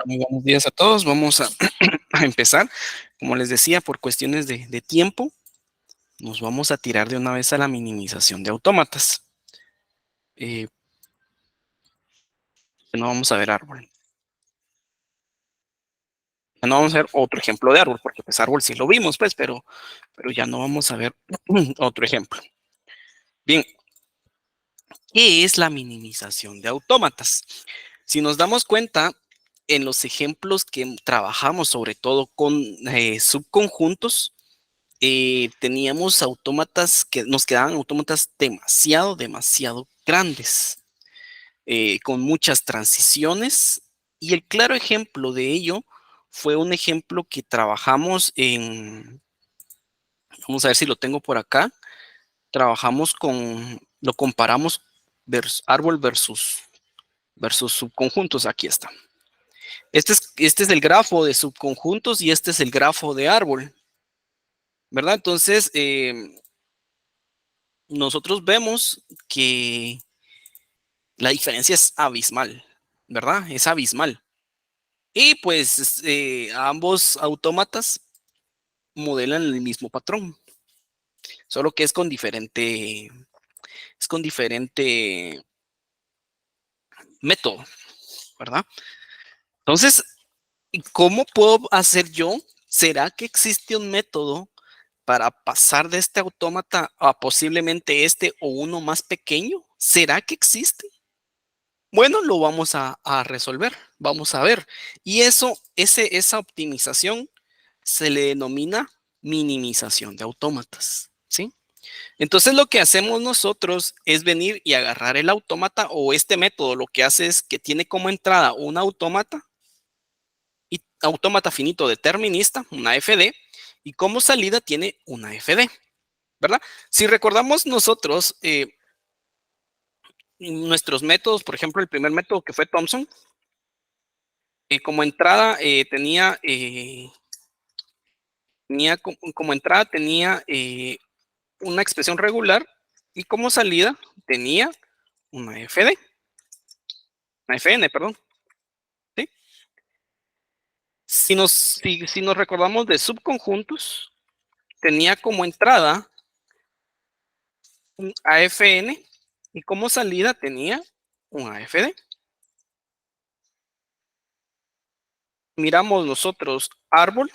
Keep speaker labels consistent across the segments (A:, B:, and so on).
A: Muy buenos días a todos. Vamos a, a empezar. Como les decía, por cuestiones de tiempo, nos vamos a tirar de una vez a la minimización de autómatas. No vamos a ver árbol. Ya no vamos a ver otro ejemplo de árbol, porque pues árbol sí lo vimos, pues, pero ya no vamos a ver otro ejemplo. Bien, ¿qué es la minimización de autómatas? Si nos damos cuenta, en los ejemplos que trabajamos, sobre todo con subconjuntos, teníamos autómatas que nos quedaban autómatas demasiado grandes, con muchas transiciones. Y el claro ejemplo de ello fue un ejemplo que trabajamos vamos a ver si lo tengo por acá, lo comparamos árbol versus subconjuntos. Aquí está. Este es el grafo de subconjuntos y este es el grafo de árbol, ¿verdad? Entonces, nosotros vemos que la diferencia es abismal, ¿verdad? Es abismal. Y pues ambos autómatas modelan el mismo patrón, solo que es con diferente método, ¿verdad? Entonces, ¿cómo puedo hacer yo? ¿Será que existe un método para pasar de este autómata a posiblemente este o uno más pequeño? ¿Será que existe? Bueno, lo vamos a resolver, vamos a ver. Y esa optimización se le denomina minimización de autómatas, ¿sí? Entonces lo que hacemos nosotros es venir y agarrar el autómata, o este método lo que hace es que tiene como entrada un autómata y autómata finito determinista, una FD, y como salida tiene una FD, ¿verdad? Si recordamos nosotros nuestros métodos, por ejemplo, el primer método que fue Thomson, como entrada como entrada tenía una expresión regular y como salida tenía una FD, una FN, perdón. ¿Sí? Si nos recordamos de subconjuntos, tenía como entrada un AFN y como salida tenía un AFD. Miramos nosotros árbol.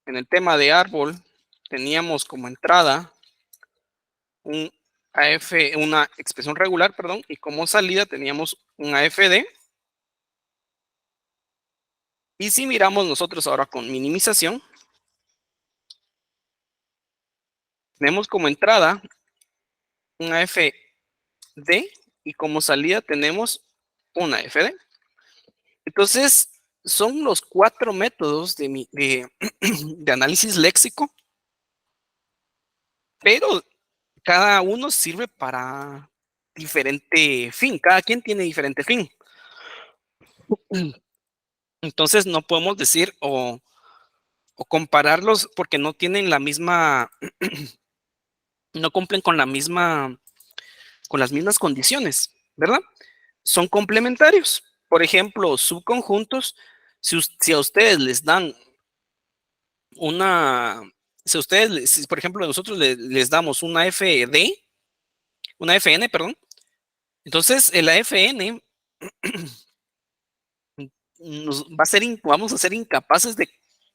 A: En el tema de árbol teníamos como entrada un una expresión regular, perdón, y como salida teníamos un AFD. Y si miramos nosotros ahora con minimización, tenemos como entrada un AFD y como salida tenemos una AFD. Entonces, son los 4 métodos de análisis léxico, pero cada uno sirve para diferente fin, cada quien tiene diferente fin. Entonces, no podemos decir o compararlos porque no tienen la misma, no cumplen con las mismas condiciones, ¿verdad? Son complementarios. Por ejemplo, subconjuntos, si a ustedes les dan una, si por ejemplo nosotros les damos una FD, una FN, perdón, entonces el AFN vamos a ser incapaces de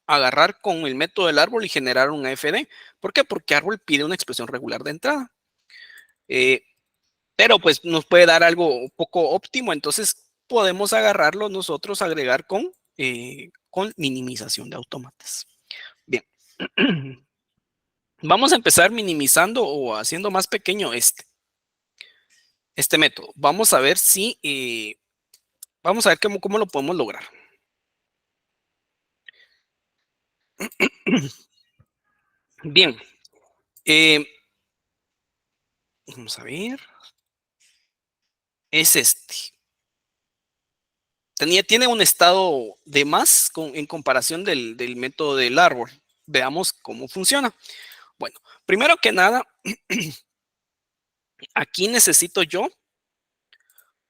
A: agarrar con el método del árbol y generar un AFD. ¿Por qué? Porque árbol pide una expresión regular de entrada. Eh, pero pues nos puede dar algo poco óptimo, entonces podemos agarrarlo nosotros, agregar con minimización de autómatas. Bien, vamos a empezar minimizando o haciendo más pequeño este método. Vamos a ver cómo lo podemos lograr. Bien, eh, vamos a ver, es este. Tiene un estado de más en comparación del método del árbol. Veamos cómo funciona. Bueno, primero que nada, aquí necesito yo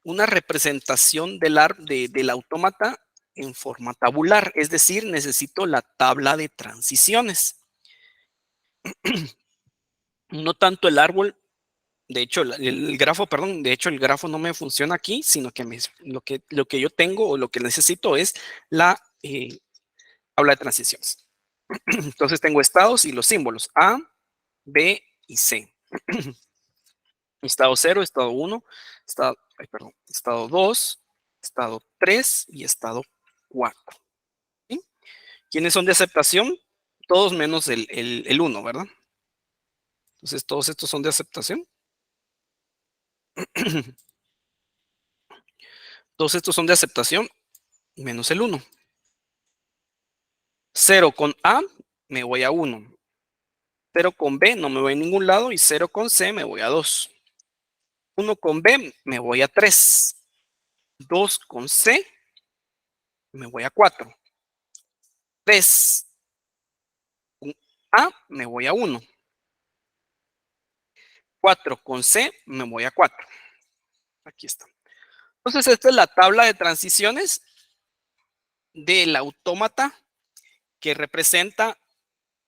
A: una representación del autómata en forma tabular, es decir, necesito la tabla de transiciones. No tanto el árbol, de hecho, el grafo, perdón, de hecho el grafo no me funciona aquí, sino que lo que yo tengo o lo que necesito es la tabla de transiciones. Entonces tengo estados y los símbolos A, B y C. Estado 0, estado 1, estado 2, estado 3 y estado 4. ¿Sí? ¿Quiénes son de aceptación? Todos menos el 1, ¿verdad? Entonces todos estos son de aceptación. Todos estos son de aceptación menos el 1. 0 con A me voy a 1. 0 con B no me voy a ningún lado y 0 con C me voy a 2. 1 con B me voy a 3. 2 con C me voy a 4. 3 con A me voy a 1. 4 con C me voy a 4. Aquí está. Entonces esta es la tabla de transiciones del autómata que representa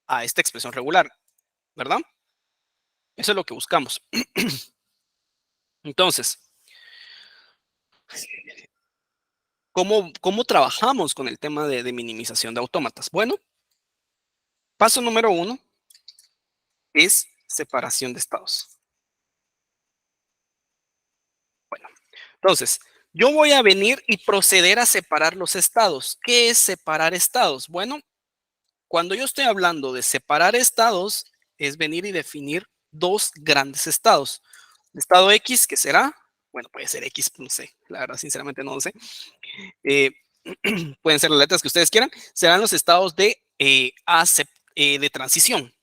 A: a esta expresión regular, ¿verdad? Eso es lo que buscamos. Entonces, ¿cómo trabajamos con el tema de minimización de autómatas? Bueno, paso número 1 es separación de estados. Bueno, entonces, yo voy a venir y proceder a separar los estados. ¿Qué es separar estados? Bueno, cuando yo estoy hablando de separar estados, es venir y definir dos grandes estados. El estado X, que será, bueno, puede ser X, no sé, la verdad, sinceramente no lo sé. Pueden ser las letras que ustedes quieran, serán los estados de transición.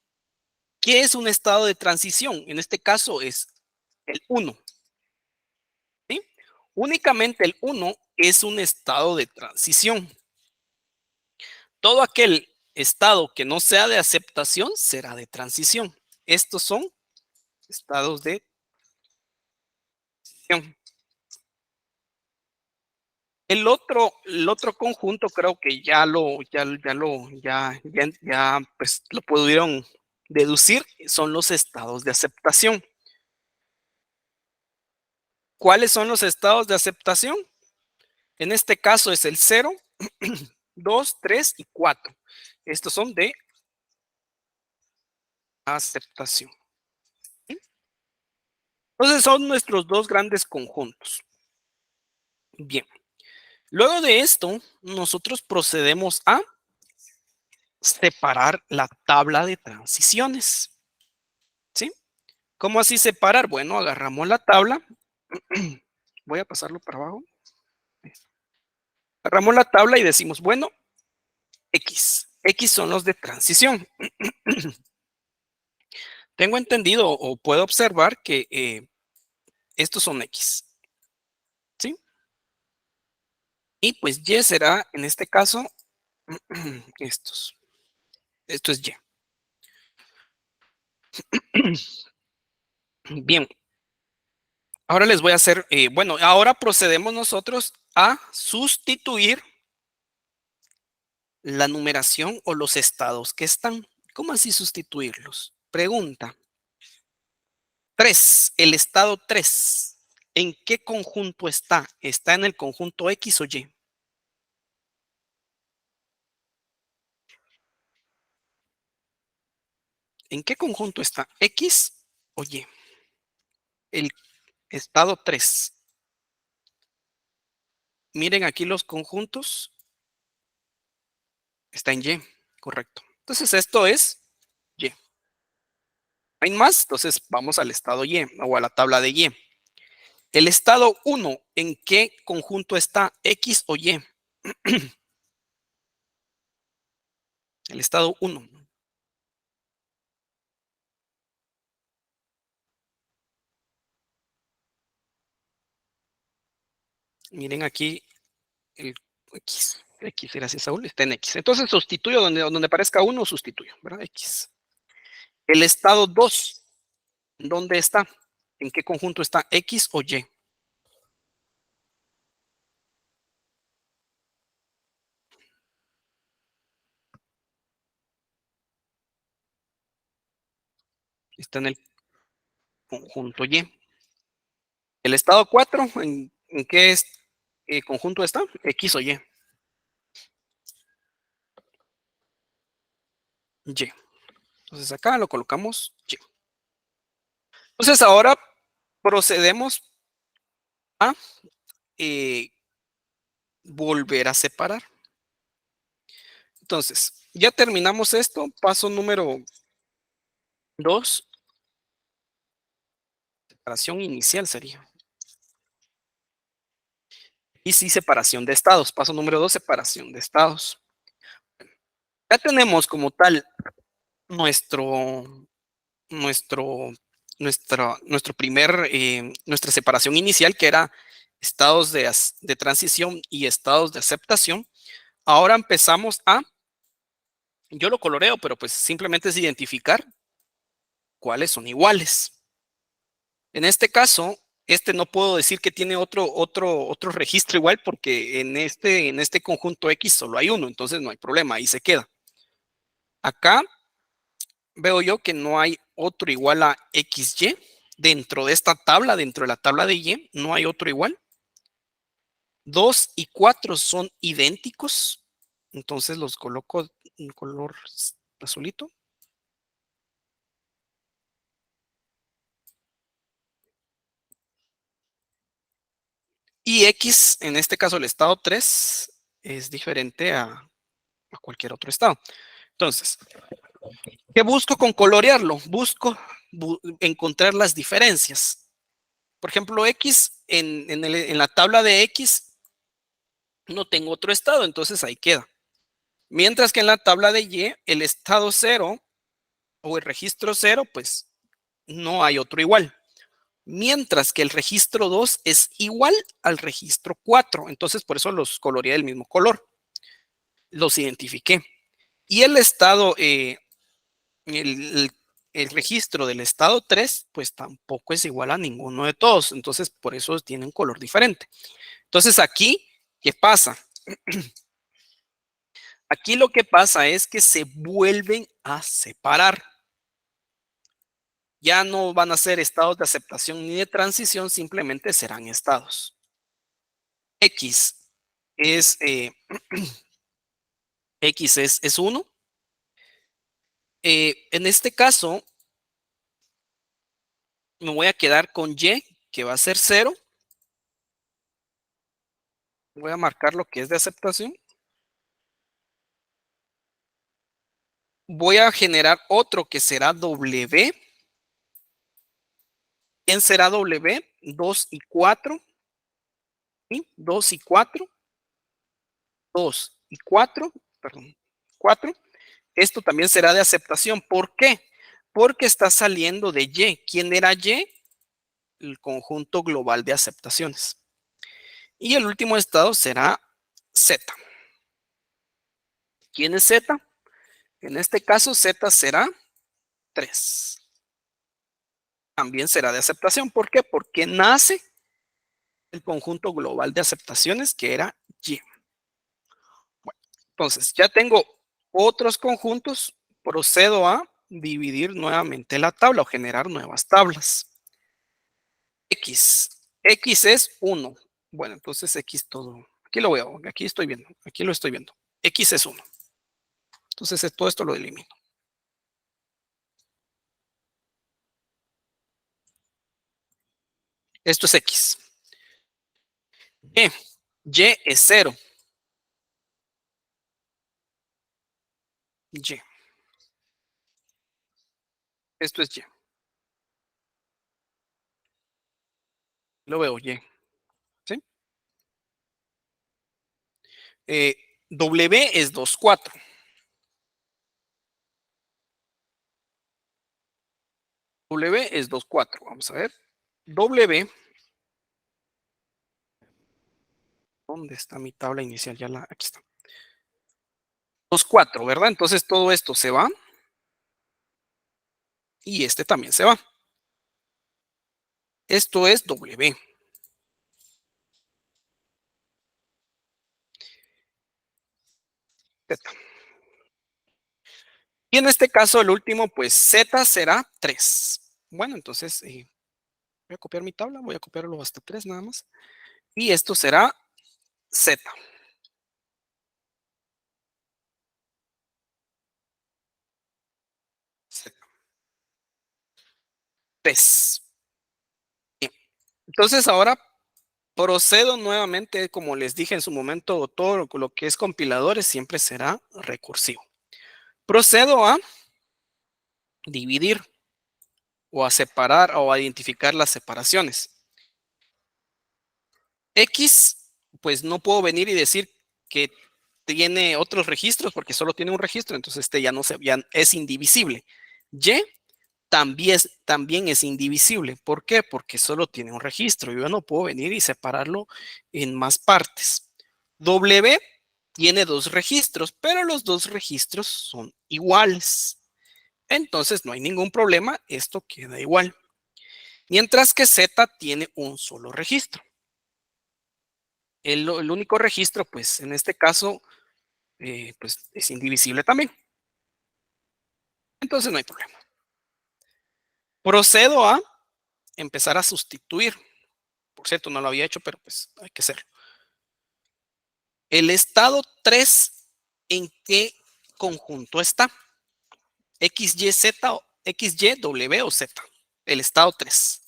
A: ¿Qué es un estado de transición? En este caso es el 1. ¿Sí? Únicamente el 1 es un estado de transición. Todo aquel estado que no sea de aceptación será de transición. Estos son estados de transición. El otro conjunto creo que pues lo pudieron deducir, son los estados de aceptación. ¿Cuáles son los estados de aceptación? En este caso es el 0, 2, 3 y 4. Estos son de aceptación. Entonces son nuestros dos grandes conjuntos. Bien. Luego de esto, nosotros procedemos a separar la tabla de transiciones. ¿Sí? ¿Cómo así separar? Bueno, agarramos la tabla. Voy a pasarlo para abajo. Agarramos la tabla y decimos, bueno, X. X son los de transición. Tengo entendido o puedo observar que estos son X. ¿Sí? Y pues Y será, en este caso, estos. Esto es Y. Bien. Ahora les voy a hacer, bueno, ahora procedemos nosotros a sustituir la numeración o los estados que están. ¿Cómo así sustituirlos? Pregunta. 3, el estado 3. ¿En qué conjunto está? ¿Está en el conjunto X o Y? ¿En qué conjunto está? ¿X o Y? El estado 3. Miren aquí los conjuntos. Está en Y, correcto. Entonces esto es Y. ¿Hay más? Entonces vamos al estado Y o a la tabla de Y. El estado 1, ¿en qué conjunto está? ¿X o Y? El estado 1. Miren aquí el X. X, gracias, Saúl, está en X. Entonces sustituyo donde aparezca 1, sustituyo, ¿verdad? X. El estado 2, ¿dónde está? ¿En qué conjunto está? ¿X o Y? Está en el conjunto Y. El estado 4, ¿en qué conjunto está? X o Y. Y. Entonces acá lo colocamos Y. Entonces ahora procedemos a eh, volver a separar. Entonces, ya terminamos esto. Paso número 2, separación inicial sería. Y sí, separación de estados. Paso número 2, separación de estados. Ya tenemos como tal nuestro, nuestro, nuestra separación inicial, que era estados de transición y estados de aceptación. Ahora empezamos yo lo coloreo, pero pues simplemente es identificar cuáles son iguales. En este caso, no puedo decir que tiene otro registro igual porque en este conjunto X solo hay uno, entonces no hay problema, ahí se queda. Acá veo yo que no hay otro igual a XY. Dentro de esta tabla, dentro de la tabla de Y, no hay otro igual. 2 y 4 son idénticos, entonces los coloco en color azulito. Y X, en este caso el estado 3, es diferente a cualquier otro estado. Entonces, ¿qué busco con colorearlo? Busco encontrar las diferencias. Por ejemplo, X, en la tabla de X no tengo otro estado, entonces ahí queda. Mientras que en la tabla de Y, el estado 0 o el registro 0, pues no hay otro igual. Mientras que el registro 2 es igual al registro 4. Entonces, por eso los coloreé del mismo color. Los identifiqué. Y el estado, el, el registro del estado 3, pues tampoco es igual a ninguno de todos. Entonces, por eso tienen color diferente. Entonces, aquí, ¿qué pasa? Aquí lo que pasa es que se vuelven a separar. Ya no van a ser estados de aceptación ni de transición, simplemente serán estados. X es, X es 1. En este caso, me voy a quedar con Y, que va a ser 0. Voy a marcar lo que es de aceptación. Voy a generar otro que será W. ¿Quién será W? 2 y 4. ¿Sí? 2 y 4. 2 y 4. Perdón. 4. Esto también será de aceptación. ¿Por qué? Porque está saliendo de Y. ¿Quién era Y? El conjunto global de aceptaciones. Y el último estado será Z. ¿Quién es Z? En este caso, Z será 3. También será de aceptación. ¿Por qué? Porque nace el conjunto global de aceptaciones que era Y. Bueno, entonces ya tengo otros conjuntos. Procedo a dividir nuevamente la tabla o generar nuevas tablas. X. X es 1. Bueno, entonces X todo. Aquí lo veo. Aquí estoy viendo. Aquí lo estoy viendo. X es 1. Entonces todo esto lo elimino. Esto es X. Y. Y es 0. Y. Esto es Y. Lo veo Y. ¿Sí? W es 2, 4. W es 2, 4. Vamos a ver. W. ¿Dónde está mi tabla inicial? Aquí está. 2, 4, ¿verdad? Entonces todo esto se va. Y este también se va. Esto es W. Z. Y en este caso, el último, pues Z será 3. Bueno, entonces voy a copiar mi tabla, voy a copiarlo hasta 3 nada más. Y esto será Z. Z. 3. Bien. Entonces ahora procedo nuevamente, como les dije en su momento, todo lo que es compiladores siempre será recursivo. Procedo a dividir o a separar o a identificar las separaciones. X, pues no puedo venir y decir que tiene otros registros porque solo tiene un registro, entonces este ya es indivisible. Y también es indivisible. ¿Por qué? Porque solo tiene un registro. Yo no puedo venir y separarlo en más partes. W tiene dos registros, pero los dos registros son iguales. Entonces no hay ningún problema, esto queda igual. Mientras que Z tiene un solo registro. El único registro, pues en este caso, pues es indivisible también. Entonces no hay problema. Procedo a empezar a sustituir. Por cierto, no lo había hecho, pero pues hay que hacerlo. El estado 3, ¿en qué conjunto está? X, Y, Z, X, Y, W o Z. El estado 3.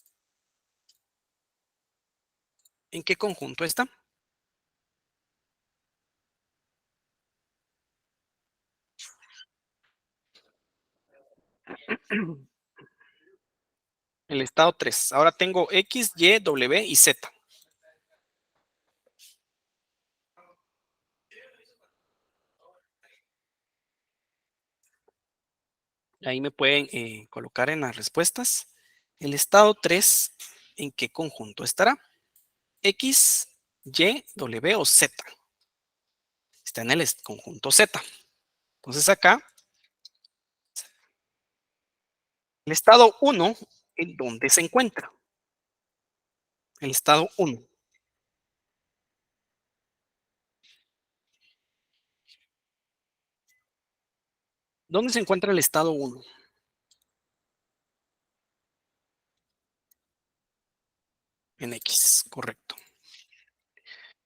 A: ¿En qué conjunto está? El estado 3. Ahora tengo X, Y, W y Z. Ahí me pueden colocar en las respuestas. El estado 3, ¿en qué conjunto estará? X, Y, W o Z. Está en el conjunto Z. Entonces acá, el estado 1, ¿en dónde se encuentra? El estado 1. ¿Dónde se encuentra el estado 1? En X, correcto.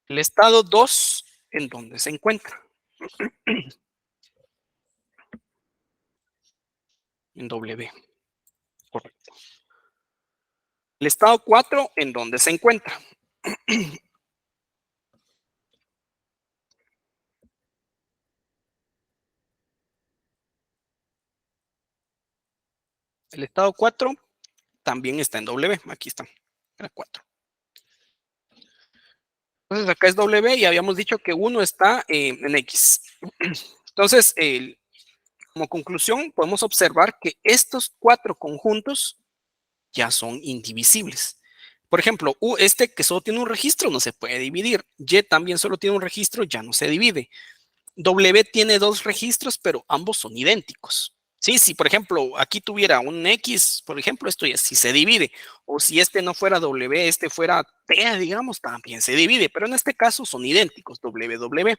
A: El estado 2, ¿en dónde se encuentra? En W, correcto. El estado 4, ¿en dónde se encuentra? El estado 4 también está en W. Aquí está. Era 4. Entonces acá es W y habíamos dicho que 1 está en X. Entonces, como conclusión, podemos observar que estos 4 conjuntos ya son indivisibles. Por ejemplo, este que solo tiene un registro no se puede dividir. Y también solo tiene un registro, ya no se divide. W tiene dos registros, pero ambos son idénticos. Sí, si por ejemplo aquí tuviera un X, por ejemplo, esto ya sí se divide. O si este no fuera W, este fuera T, digamos, también se divide. Pero en este caso son idénticos, W, W.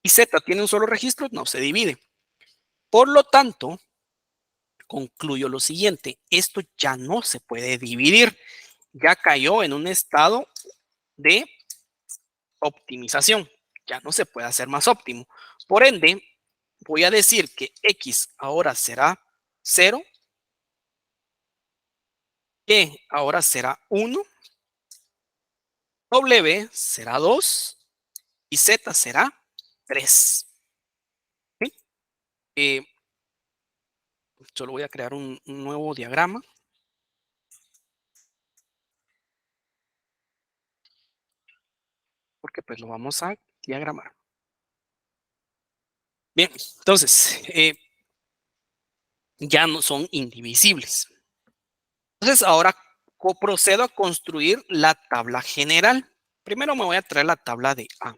A: Y Z tiene un solo registro, no se divide. Por lo tanto, concluyo lo siguiente, esto ya no se puede dividir. Ya cayó en un estado de optimización. Ya no se puede hacer más óptimo. Por ende, voy a decir que X ahora será 0, Y ahora será 1, W será 2 y Z será 3. ¿Sí? Eh, Solo voy a crear un nuevo diagrama porque pues lo vamos a diagramar. Bien, entonces ya no son indivisibles. Entonces ahora procedo a construir la tabla general. Primero me voy a traer la tabla de A,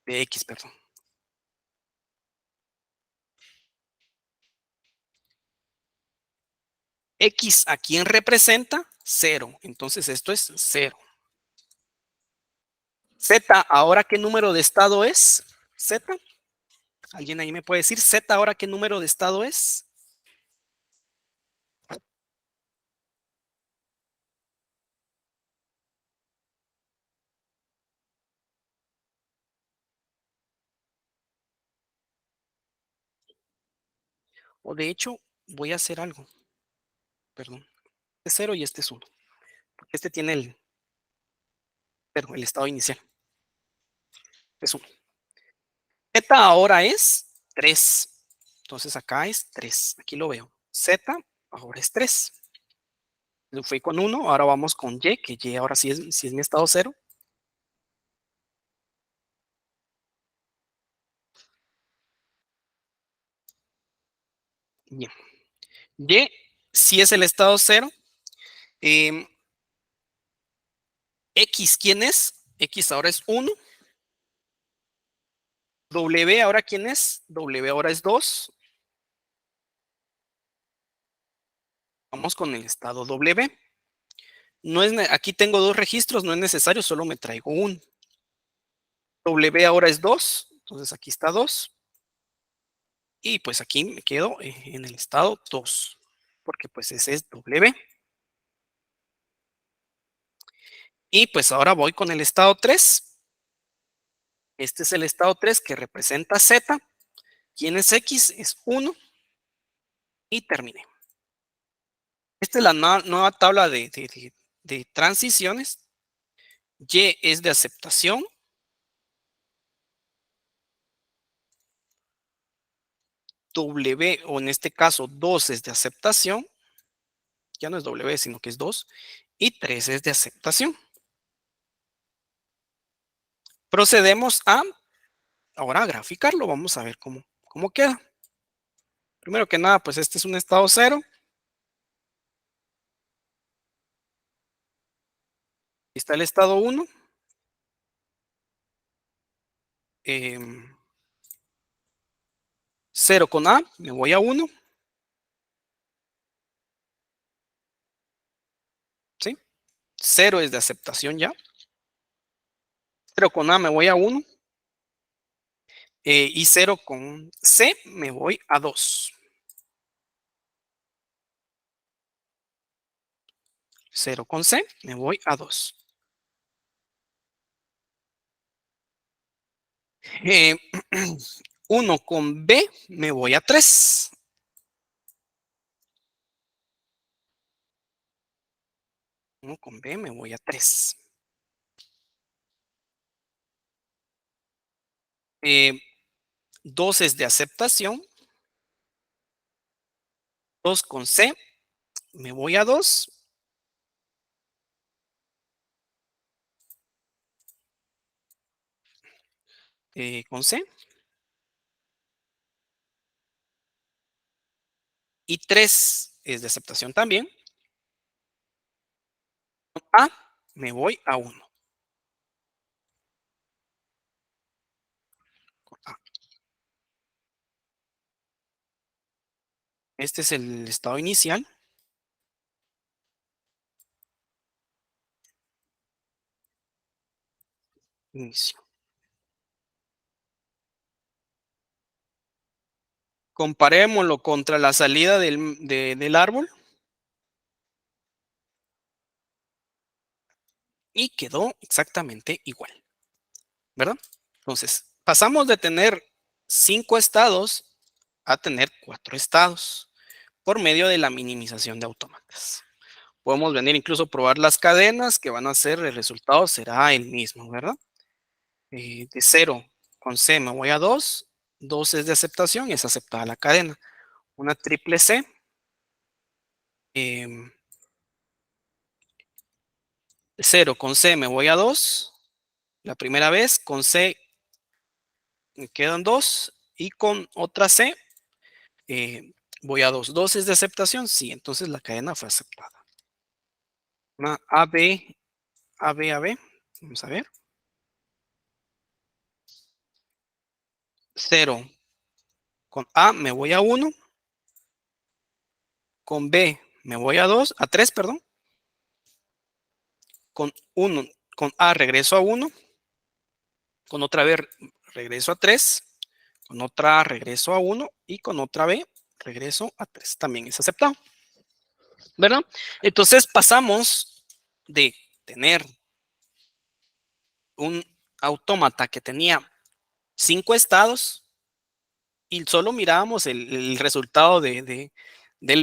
A: de X, perdón. X, ¿a quién representa? 0. Entonces esto es 0. Z, ¿ahora qué número de estado es? Z. ¿Alguien ahí me puede decir Z ahora qué número de estado es? O de hecho, voy a hacer algo. Perdón. Este es 0 y este es 1. Porque este tiene el estado inicial. Es 1. Z ahora es 3. Entonces acá es 3. Aquí lo veo. Z ahora es 3. Fui con 1, ahora vamos con Y, que Y ahora sí es mi estado 0. Bien. Y si es el estado 0. X, ¿quién es? X ahora es 1. W ahora, ¿quién es? W ahora es 2. Vamos con el estado W. No es, aquí tengo 2 registros, no es necesario, solo me traigo uno. W ahora es 2, entonces aquí está 2. Y pues aquí me quedo en el estado 2, porque pues ese es W. Y pues ahora voy con el estado 3. Este es el estado 3 que representa Z. ¿Quién es X? Es 1. Y terminé. Esta es la nueva tabla de transiciones. Y es de aceptación. W, o en este caso 2 es de aceptación. Ya no es W, sino que es 2. Y 3 es de aceptación. Procedemos ahora a graficarlo. Vamos a ver cómo queda. Primero que nada, pues este es un estado 0. Está el estado 1. 0 con A, me voy a 1. ¿Sí? 0 es de aceptación ya. 0 con A me voy a 1. Y 0 con C me voy a 2. 0 con C me voy a 2. 1 con B me voy a 3. 1 con B me voy a 3. 2 es de aceptación. 2 con C me voy a 2. Con C. Y 3 es de aceptación también. Con A me voy a 1. Con A. Este es el estado inicial. Inicio. Comparémoslo contra la salida del árbol. Y quedó exactamente igual, ¿verdad? Entonces, pasamos de tener 5 estados a tener 4 estados por medio de la minimización de autómatas. Podemos venir incluso a probar las cadenas que van a ser, el resultado será el mismo, ¿verdad? De 0 con C me voy a 2. 2 es de aceptación, es aceptada la cadena. Una triple C. 0 con C me voy a 2. La primera vez con C me quedan 2. Y con otra C voy a 2. 2 es de aceptación, sí, entonces la cadena fue aceptada. Una AB, AB, AB. Vamos a ver. 0 con A me voy a 1. Con B me voy a 2, a 3, perdón. Con 1, con A regreso a 1. Con otra vez regreso a 3. Con otra A regreso a 1 y con otra B regreso a 3. También es aceptado, ¿verdad? Entonces pasamos de tener un autómata que tenía 5 estados y solo mirábamos el resultado del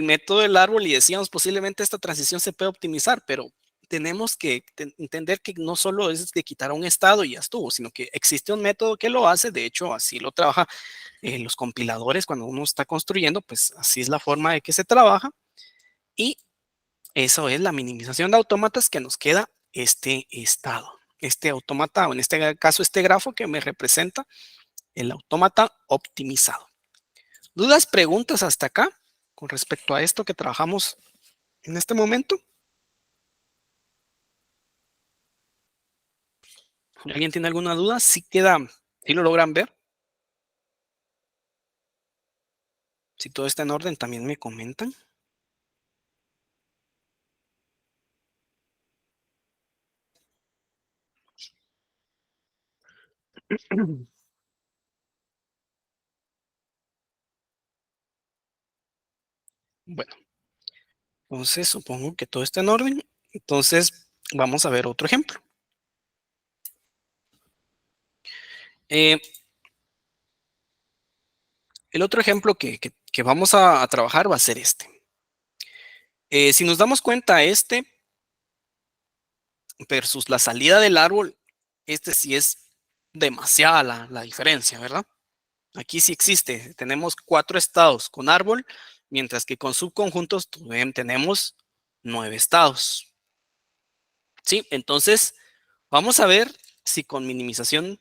A: método del árbol y decíamos posiblemente esta transición se puede optimizar, pero tenemos que entender que no solo es de quitar un estado y ya estuvo, sino que existe un método que lo hace. De hecho, así lo trabaja los compiladores cuando uno está construyendo, pues así es la forma de que se trabaja. Y eso es la minimización de autómatas, que nos queda este estado, este autómata, o en este caso este grafo que me representa el autómata optimizado. ¿Dudas, preguntas hasta acá con respecto a esto que trabajamos en este momento? ¿Alguien tiene alguna duda? Si queda, si lo logran ver, si todo está en orden, también me comentan. Bueno, entonces supongo que todo está en orden. Entonces vamos a ver otro ejemplo. Eh, el otro ejemplo que vamos a trabajar va a ser este. Si nos damos cuenta, este versus la salida del árbol, este sí es demasiada la diferencia, ¿verdad? Aquí sí existe. Tenemos 4 estados con árbol, mientras que con subconjuntos tenemos 9 estados. Sí, entonces vamos a ver si con minimización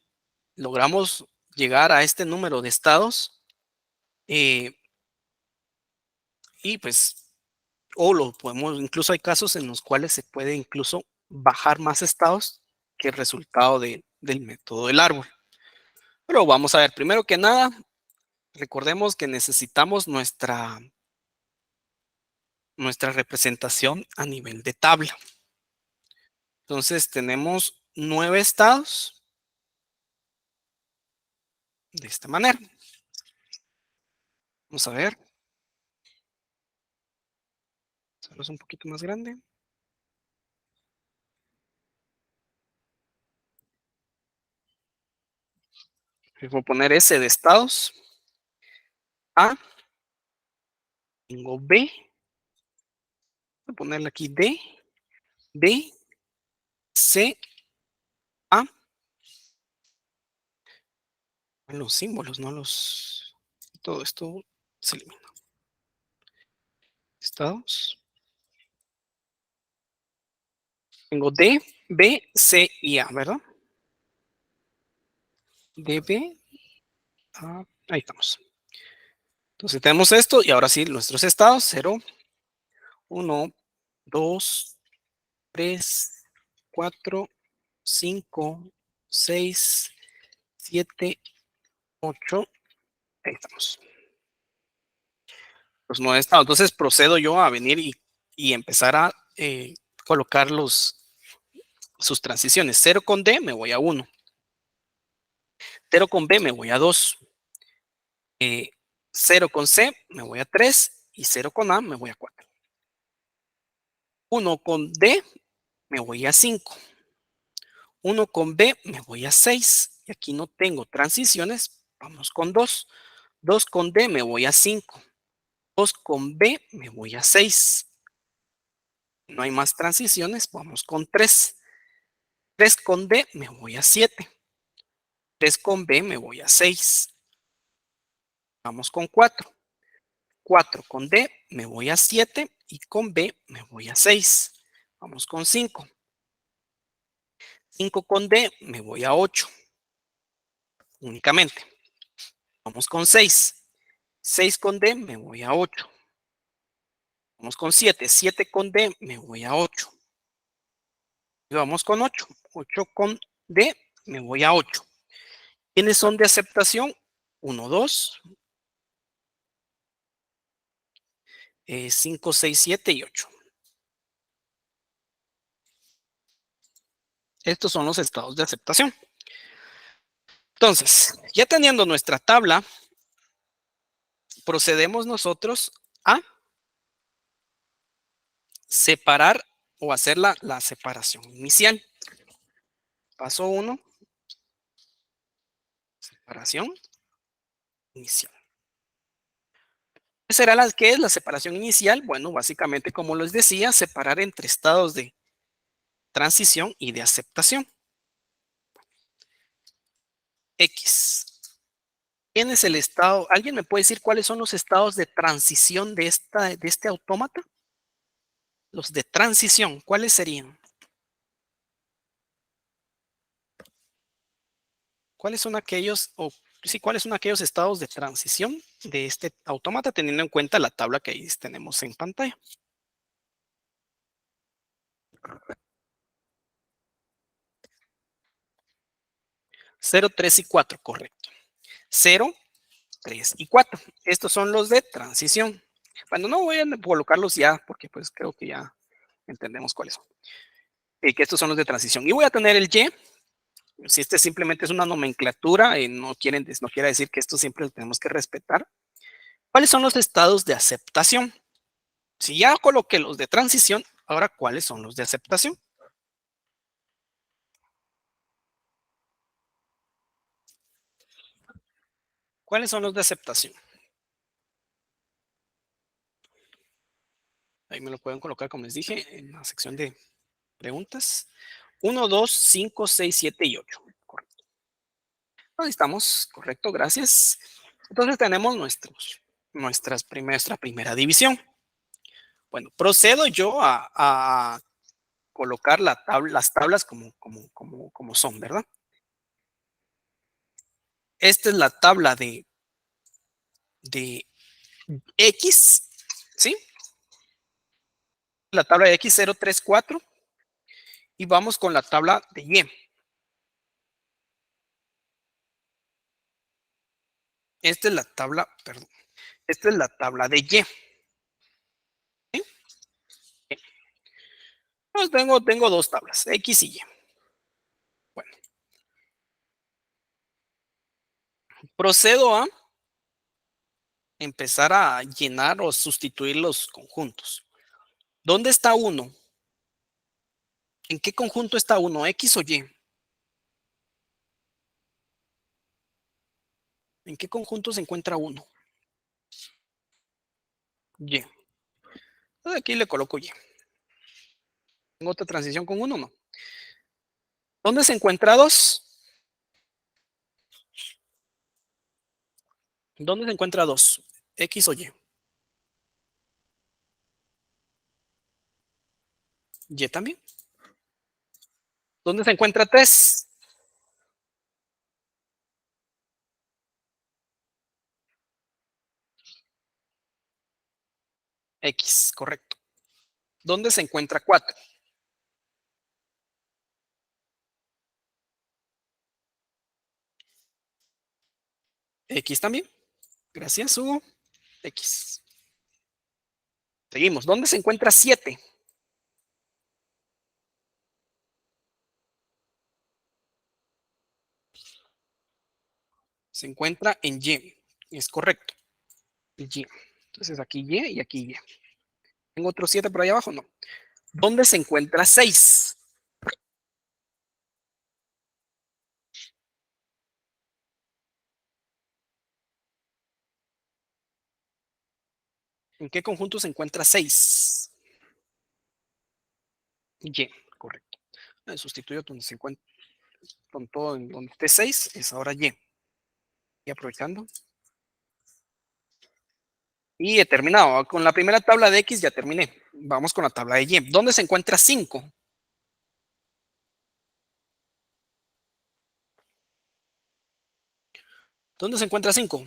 A: logramos llegar a este número de estados, y pues, o lo podemos, incluso hay casos en los cuales se puede incluso bajar más estados que el resultado del método del árbol. Pero vamos a ver, primero que nada, recordemos que necesitamos nuestra representación a nivel de tabla. Entonces tenemos 9 estados de esta manera. Vamos a ver. Solo es un poquito más grande. Voy a poner S de estados. A. Tengo B. Voy a ponerle aquí D. B. C. A. Los símbolos, no los... Todo esto se elimina. Estados. Tengo D, B, C y A, ¿verdad? D, B, A. Ahí estamos. Entonces tenemos esto y ahora sí, nuestros estados. 0, 1, 2, 3, 4, 5, 6, 7, 8. Ahí estamos. Los 9 estados. Entonces procedo yo a venir y empezar a colocar sus transiciones. 0 con D me voy a 1. 0 con B me voy a 2. 0 con C me voy a 3 y 0 con A me voy a 4. 1 con D me voy a 5. 1 con B me voy a 6. Y aquí no tengo transiciones. Vamos con 2. 2 con D me voy a 5. 2 con B me voy a 6. No hay más transiciones. Vamos con 3. 3 con D me voy a 7. 3 con B me voy a 6. Vamos con 4. 4 con D me voy a 7 y con B me voy a 6. Vamos con 5. 5 con D me voy a 8 únicamente. Vamos con 6. 6 con D me voy a 8. Vamos con 7. 7 con D me voy a 8. Y vamos con 8. 8 con D me voy a 8. ¿Quiénes son de aceptación? 1, 2, 5, 6, 7 y 8. Estos son los estados de aceptación. Entonces, Ya teniendo nuestra tabla, procedemos nosotros a separar o hacer la separación inicial. Paso 1, separación inicial. ¿Qué es la separación inicial? Bueno, básicamente, como les decía, separar entre estados de transición y de aceptación. X. ¿Quién es el estado? ¿Alguien me puede decir cuáles son los estados de transición de este autómata? Los de transición, ¿cuáles serían? ¿Cuáles son aquellos, o sí, cuáles son aquellos estados de transición de este autómata, teniendo en cuenta la tabla que ahí tenemos en pantalla? 0, 3 y 4, correcto. 0, 3 y 4. Estos son los de transición. Bueno, no voy a colocarlos ya, porque pues creo que ya entendemos cuáles son. Que estos son los de transición. Y voy a tener el Y. Si este simplemente es una nomenclatura, no quiere decir que esto siempre lo tenemos que respetar. ¿Cuáles son los estados de aceptación? Si ya coloqué los de transición, ahora ¿cuáles son los de aceptación? ¿Cuáles son los de aceptación? Ahí me lo pueden colocar, como les dije, en la sección de preguntas. 1, 2, 5, 6, 7 y 8. Correcto. Ahí estamos, correcto, gracias. Entonces tenemos nuestra primera división. Bueno, procedo yo a colocar las tablas como son, ¿verdad? Esta es la tabla de X, ¿sí? La tabla de X 0, 3, 4. Y vamos con la tabla de Y. Esta es la tabla, perdón. Esta es la tabla de Y. ¿Sí? Pues tengo dos tablas, X y Y. Bueno, procedo a empezar a llenar o sustituir los conjuntos. ¿Dónde está 1? ¿En qué conjunto está 1? ¿X o Y? ¿En qué conjunto se encuentra 1? Y. Entonces aquí le coloco Y. ¿Tengo otra transición con 1? No. ¿Dónde se encuentra 2? ¿Dónde se encuentra 2? ¿X o Y? Y también. ¿Dónde se encuentra 3? X, correcto. ¿Dónde se encuentra 4? X también. Gracias, Hugo. X. Seguimos. ¿Dónde se encuentra 7? Se encuentra en Y. Es correcto. Y. Entonces aquí Y y aquí Y. ¿Tengo otro 7 por ahí abajo? No. ¿Dónde se encuentra 6? ¿En qué conjunto se encuentra 6? Y, correcto. Sustituyo donde se encuentra con todo en donde esté 6, es ahora Y. Y aprovechando. Y he terminado. Con la primera tabla de X ya terminé. Vamos con la tabla de Y. ¿Dónde se encuentra 5? ¿Dónde se encuentra 5?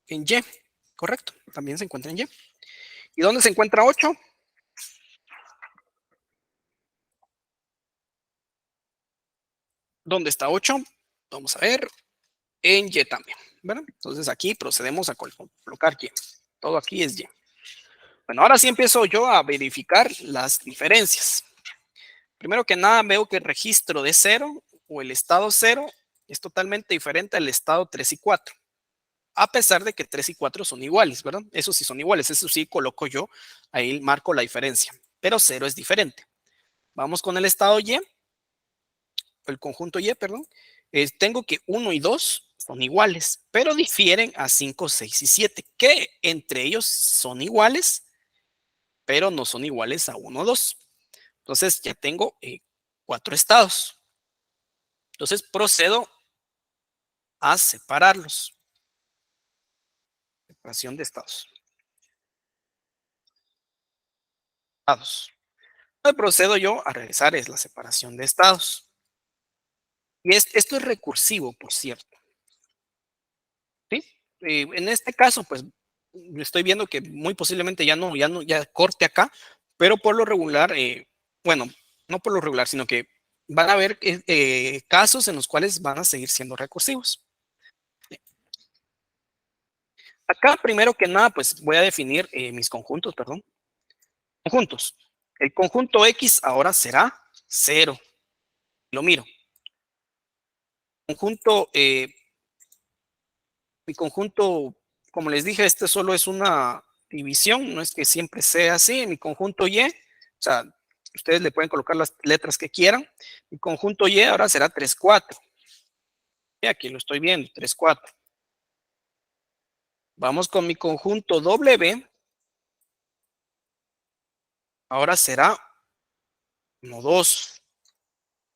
A: En Y. Correcto. También se encuentra en Y. ¿Y dónde se encuentra 8? ¿Dónde está 8? Vamos a ver. En Y también. ¿Verdad? Entonces aquí procedemos a colocar Y. Todo aquí es Y. Bueno, ahora sí empiezo yo a verificar las diferencias. Primero que nada veo que el registro de 0 o el estado 0 Es totalmente diferente al estado 3 y 4. A pesar de que 3 y 4 son iguales, ¿verdad? Eso sí son iguales, eso sí coloco yo, ahí marco la diferencia. Pero 0 es diferente. Vamos con el estado Y, el conjunto Y, perdón. Tengo que 1 y 2 son iguales, pero difieren a 5, 6 y 7, que entre ellos son iguales, pero no son iguales a 1, 2. Entonces ya tengo 4 estados. Entonces procedo a separarlos. Separación de estados. Procedo yo a realizar es la separación de estados. Y esto es recursivo, por cierto. ¿Sí? En este caso, pues estoy viendo que muy posiblemente ya corte acá, pero por lo regular, bueno, no por lo regular, sino que van a haber casos en los cuales van a seguir siendo recursivos. Acá, primero que nada, pues voy a definir mis conjuntos, perdón. Conjuntos. El conjunto X ahora será 0. Lo miro. Conjunto, mi conjunto, como les dije, este solo es una división, no es que siempre sea así. Mi conjunto Y, o sea, ustedes le pueden colocar las letras que quieran. Mi conjunto Y ahora será 3, 4. Y aquí lo estoy viendo, 3, 4. Vamos con mi conjunto W. Ahora será 1, 2.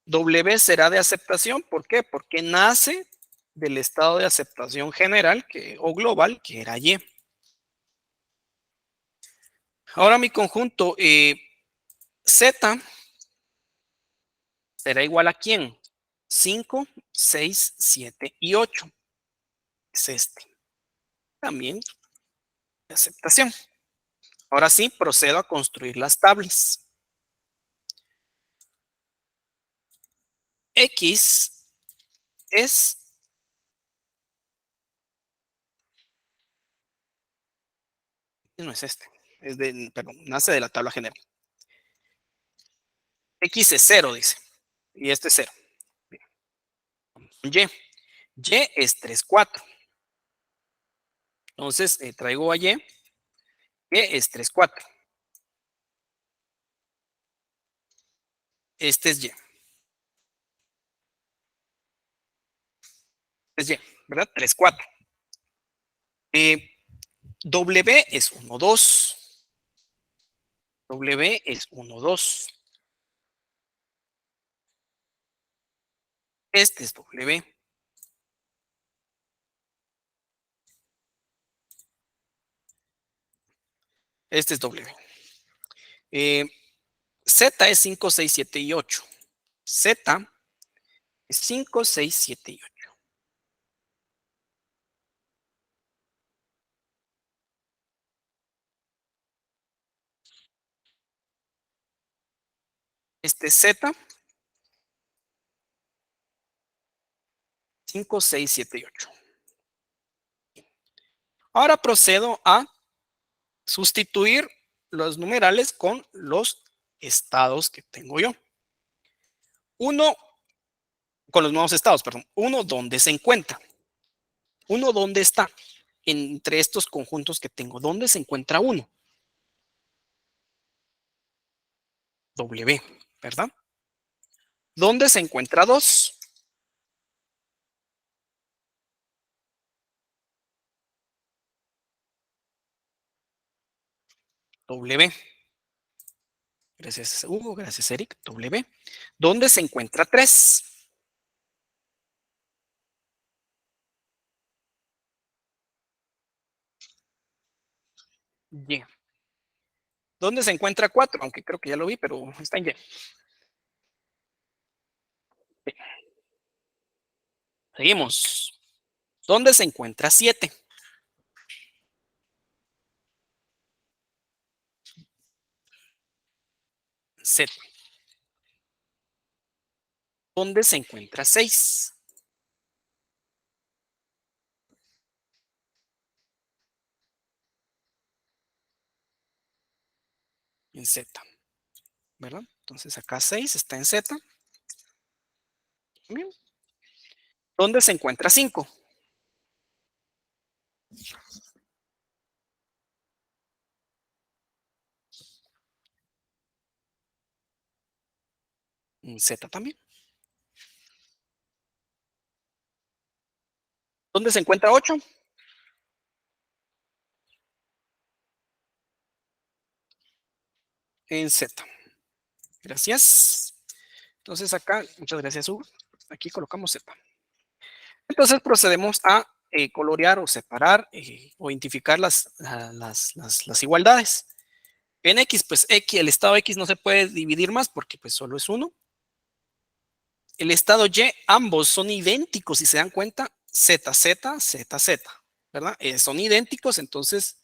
A: W será de aceptación. ¿Por qué? Porque nace del estado de aceptación general o global, que era Y. Ahora mi conjunto Z será igual a ¿quién? 5, 6, 7 y 8. Es este. También de aceptación. Ahora sí, procedo a construir las tablas. X es, no es este, perdón, nace de la tabla general. X es 0, dice. Y este es 0. Y. Y es 3, 4. Entonces, traigo a Y. Y es 3, 4. Este es Y. Es Y, ¿verdad? 3, 4. W es 1, 2. W es 1, 2. Este es W. Este es W. Z es 5, 6, 7 y 8. Z es 5, 6, 7 y 8. Este es Z, 5, 6, 7 y 8. Ahora procedo a sustituir los numerales con los estados que tengo yo. Uno, con los nuevos estados, perdón. Uno, ¿dónde se encuentra? Uno, ¿dónde está? Entre estos conjuntos que tengo, ¿dónde se encuentra uno? W, ¿verdad? ¿Dónde se encuentra 2? W. Gracias, Hugo. Gracias, Eric. W. ¿Dónde se encuentra 3? Y. ¿Dónde se encuentra 4? Aunque creo que ya lo vi, pero está en Y. Seguimos. ¿Dónde se encuentra 7? Z. ¿Dónde se encuentra 6? En Z, ¿verdad? Entonces acá 6 está en Z. Bien. ¿Dónde se encuentra 5? En Z también. ¿Dónde se encuentra 8? En Z. Gracias. Entonces acá, muchas gracias, Hugo. Aquí colocamos Z. Entonces procedemos a colorear o separar o identificar las igualdades. En X, pues X, el estado X no se puede dividir más porque pues solo es uno. El estado Y, ambos son idénticos, si se dan cuenta, Z, Z, Z, Z, ¿verdad? Son idénticos, entonces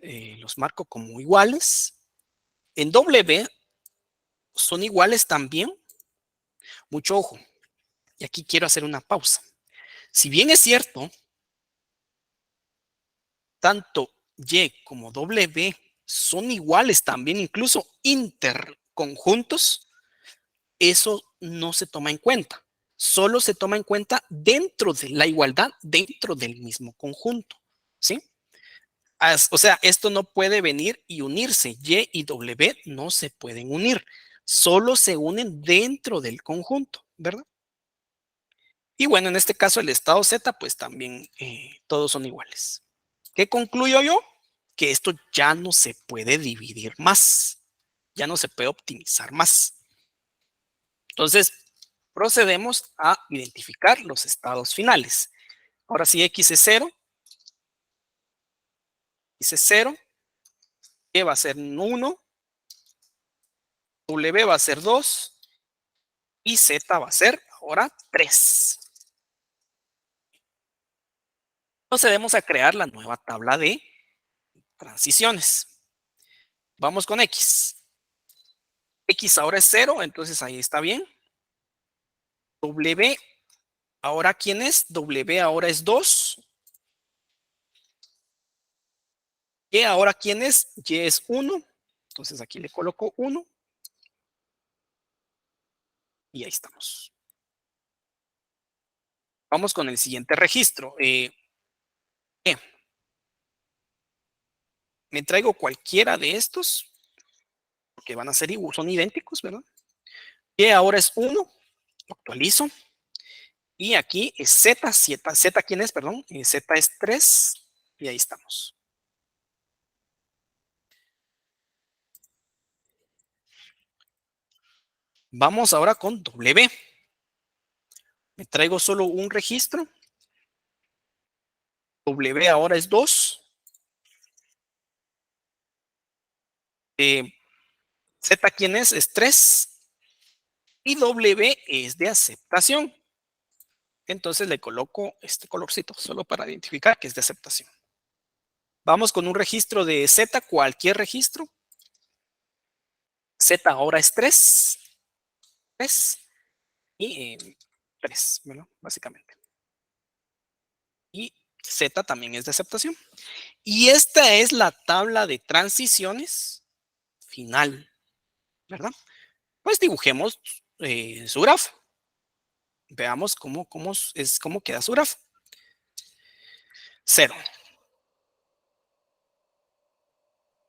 A: los marco como iguales. En W son iguales también. Mucho ojo. Y aquí quiero hacer una pausa. Si bien es cierto, tanto Y como W son iguales también, incluso interconjuntos, eso no se toma en cuenta. Solo se toma en cuenta dentro de la igualdad, dentro del mismo conjunto. ¿Sí? O sea, esto no puede venir y unirse. Y y W no se pueden unir. Solo se unen dentro del conjunto, ¿verdad? Y bueno, en este caso el estado Z, pues también todos son iguales. ¿Qué concluyo yo? Que esto ya no se puede dividir más. Ya no se puede optimizar más. Entonces, procedemos a identificar los estados finales. Ahora sí, X es 0, X es 0, Y va a ser 1, W va a ser 2 y Z va a ser ahora 3. Procedemos a crear la nueva tabla de transiciones. Vamos con X. X ahora es 0, entonces ahí está bien. W, ahora ¿quién es? W ahora es 2. Y ahora ¿quién es? Y es 1. Entonces aquí le coloco 1. Y ahí estamos. Vamos con el siguiente registro. Me traigo cualquiera de estos, que van a ser son idénticos, ¿verdad? Y ahora es 1. Lo actualizo. Y aquí es Z. Z, ¿quién es? Perdón. Z es 3. Y ahí estamos. Vamos ahora con W. Me traigo solo un registro. W ahora es 2. Z, ¿quién es? Es 3. Y W es de aceptación. Entonces le coloco este colorcito solo para identificar que es de aceptación. Vamos con un registro de Z, cualquier registro. Z ahora es 3. 3 y 3, ¿verdad? Básicamente. Y Z también es de aceptación. Y esta es la tabla de transiciones final, ¿verdad? Pues dibujemos su grafo. Veamos cómo queda su grafo. 0.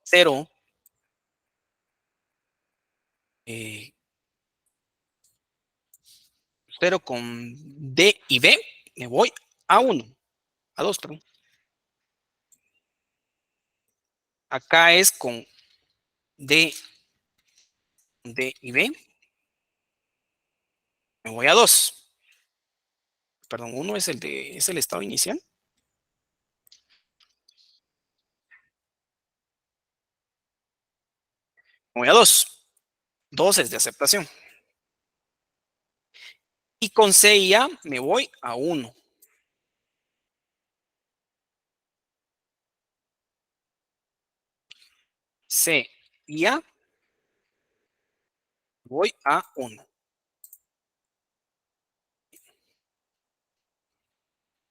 A: 0. 0 con D y B. Me voy a 1. A 2, perdón. Acá es con D y B. Me voy a 2. Perdón, 1 es el estado inicial. Me voy a 2. 2 es de aceptación. Y con C y A me voy a 1. C y A voy a 1.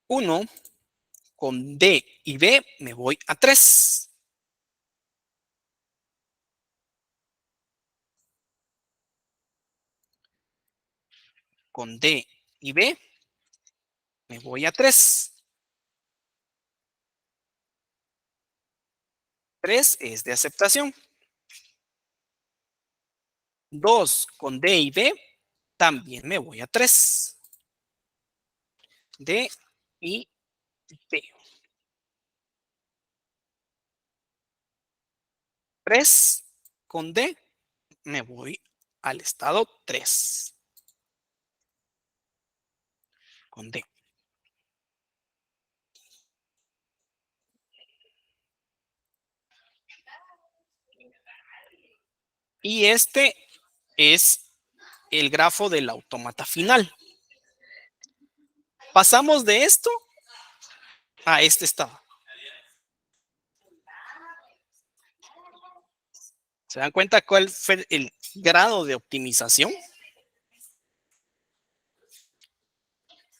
A: 1 con D y B me voy a 3. Con D y B me voy a 3. 3 es de aceptación. 2 con D y B, también me voy a 3. D y B. 3 con D, me voy al estado 3 con D. Y este es el grafo del autómata final. Pasamos de esto a este estado. ¿Se dan cuenta cuál fue el grado de optimización?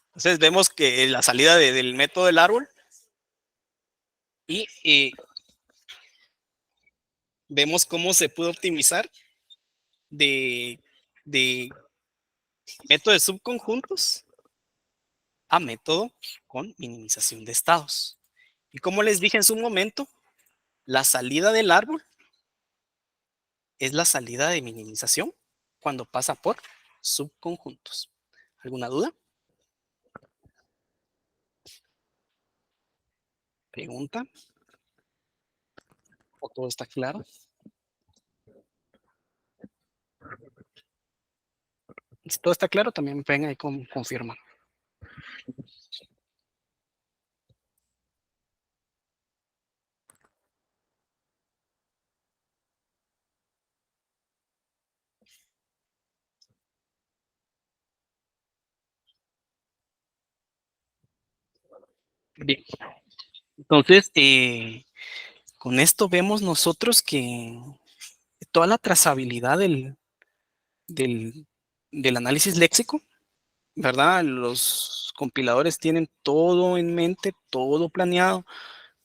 A: Entonces vemos que la salida del método del árbol y vemos cómo se pudo optimizar de, de método de subconjuntos a método con minimización de estados. Y como les dije en su momento, la salida del árbol es la salida de minimización cuando pasa por subconjuntos. ¿Alguna duda? ¿Pregunta? ¿O todo está claro? Si todo está claro, también venga y confirma. Bien. Entonces, con esto vemos nosotros que toda la trazabilidad del, del análisis léxico, ¿verdad? Los compiladores tienen todo en mente, todo planeado.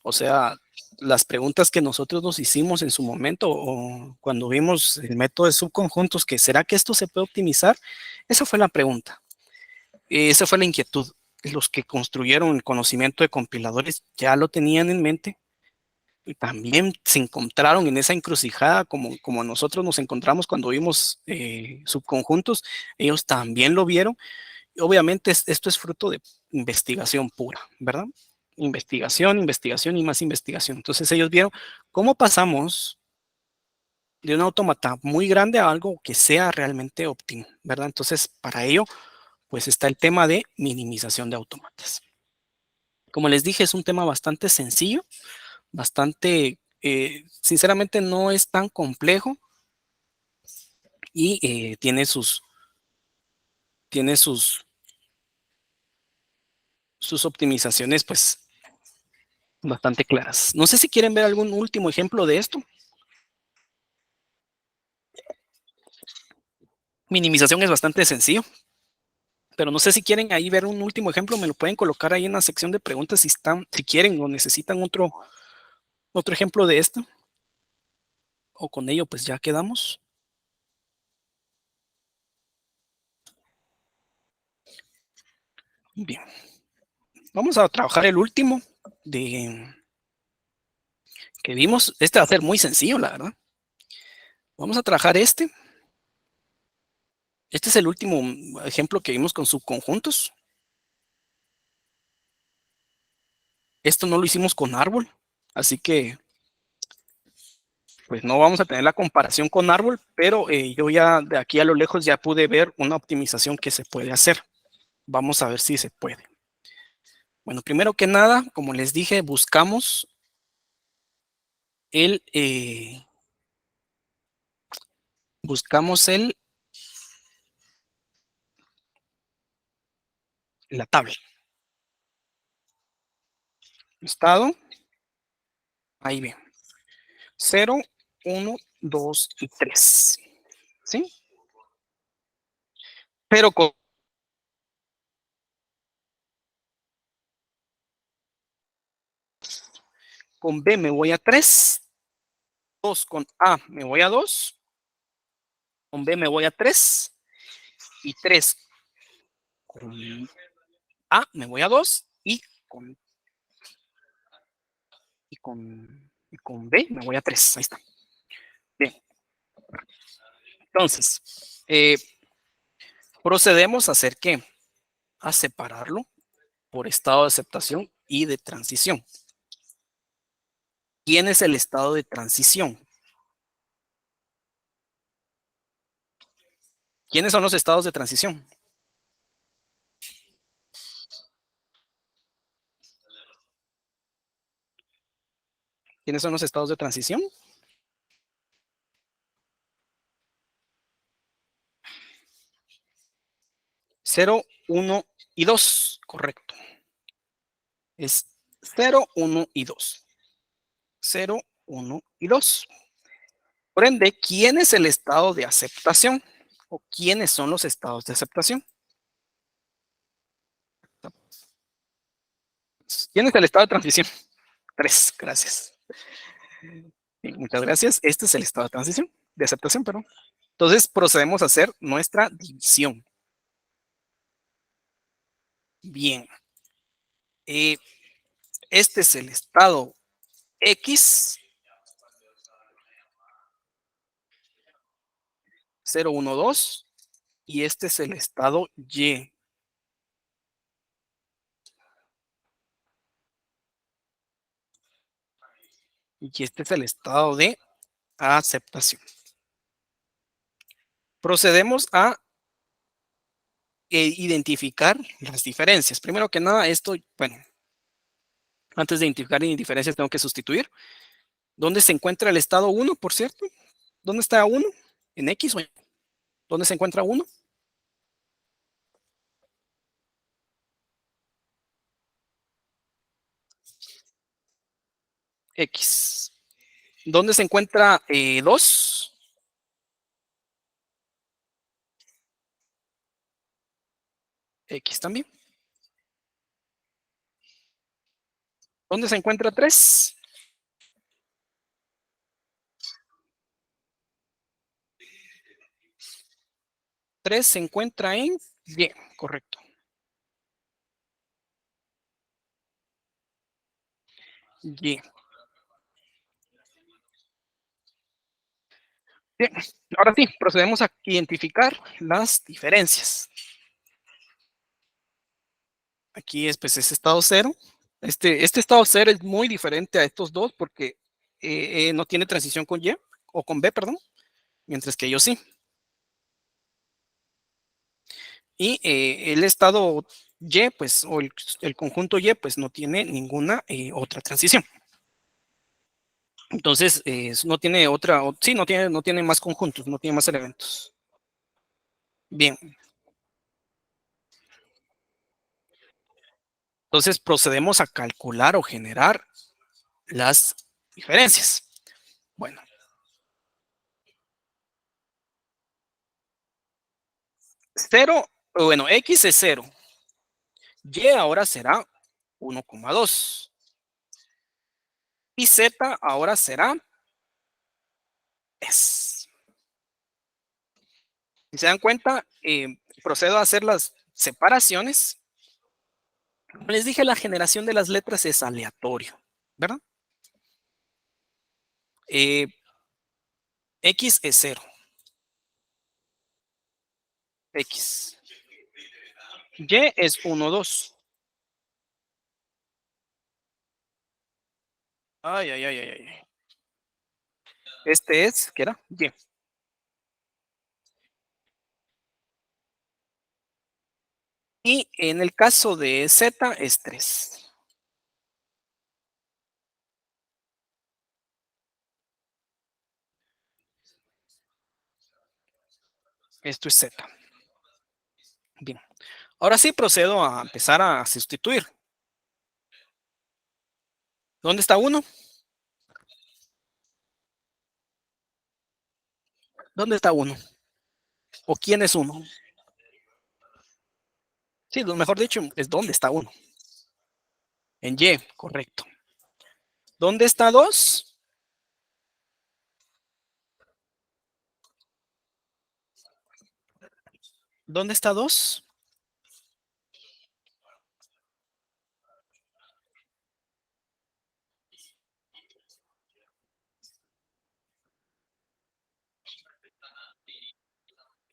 A: O sea, las preguntas que nosotros nos hicimos en su momento o cuando vimos el método de subconjuntos, que ¿será que esto se puede optimizar? Esa fue la pregunta. Esa fue la inquietud. Los que construyeron el conocimiento de compiladores ya lo tenían en mente y también se encontraron en esa encrucijada como nosotros nos encontramos cuando vimos subconjuntos. Ellos también lo vieron. Obviamente esto es fruto de investigación pura, ¿verdad? Investigación, investigación y más investigación. Entonces ellos vieron cómo pasamos de un autómata muy grande a algo que sea realmente óptimo, ¿verdad? Entonces para ello, pues está el tema de minimización de autómatas. Como les dije, es un tema bastante sencillo, bastante, sinceramente no es tan complejo y tiene sus optimizaciones pues bastante claras. No sé si quieren ver algún último ejemplo de esto. Minimización es bastante sencillo, pero no sé si quieren ahí ver un último ejemplo, me lo pueden colocar ahí en la sección de preguntas si quieren o necesitan otro ejemplo de esto, o con ello pues ya quedamos. Bien, vamos a trabajar el último de que vimos. Este va a ser muy sencillo, la verdad. Vamos a trabajar este. Este es el último ejemplo que vimos con subconjuntos. Esto no lo hicimos con árbol, así que pues no vamos a tener la comparación con árbol, pero yo ya de aquí a lo lejos ya pude ver una optimización que se puede hacer. Vamos a ver si se puede. Bueno, primero que nada, como les dije, el, eh, buscamos la tabla. Estado, ahí bien. 0, 1, 2 y 3. ¿Sí? Pero con B me voy a 3, 2 con A me voy a 2, con B me voy a 3 y 3 con A me voy a 2 y con B me voy a 3. Ahí está. Bien. Entonces, procedemos a hacer qué? A separarlo por estado de aceptación y de transición. ¿Quién es el estado de transición? ¿Quiénes son los estados de transición? ¿Quiénes son los estados de transición? 0, 1 y 2, correcto. Es 0, 1 y 2. 0, 1 y 2. Por ende, ¿quién es el estado de aceptación? ¿O quiénes son los estados de aceptación? ¿Quién es el estado de transición? 3, gracias. Bien, muchas gracias. Este es el estado de transición, de aceptación, perdón. Entonces procedemos a hacer nuestra división. Bien. Este es el estado X, 0, 1, 2, y este es el estado Y. Y este es el estado de aceptación. Procedemos a identificar las diferencias. Primero que nada, esto, bueno, antes de identificar diferencias tengo que sustituir. ¿Dónde se encuentra el estado 1, por cierto? ¿Dónde está 1? ¿En X o en? ¿Dónde se encuentra 1? X. ¿Dónde se encuentra 2? X también. ¿Dónde se encuentra 3? 3 se encuentra en Y, correcto. Y. Bien, ahora sí, procedemos a identificar las diferencias. Aquí es, pues, es estado 0. Este estado 0 es muy diferente a estos dos porque no tiene transición con Y, o con B, perdón, mientras que yo sí. Y el estado Y, pues, o el conjunto Y, pues, no tiene ninguna otra transición. Entonces, no tiene otra, sí, no tiene más conjuntos, no tiene más elementos. Bien. Entonces, procedemos a calcular o generar las diferencias. Bueno, 0, bueno, X es 0. Y ahora será 1,2. Y Z ahora será 3. Si se dan cuenta, procedo a hacer las separaciones. Como les dije, la generación de las letras es aleatorio, ¿verdad? Eh, X es 0. X. Y es 1, 2. Ay, ay, ay, ay, ay. Este es, ¿qué era? Y. Y en el caso de Z es 3. Esto es Z. Bien. Ahora sí procedo a empezar a sustituir. ¿Dónde está 1? ¿Dónde está 1? ¿O quién es 1? Sí, lo mejor dicho es dónde está 1. En Y, correcto. ¿Dónde está 2? ¿Dónde está 2?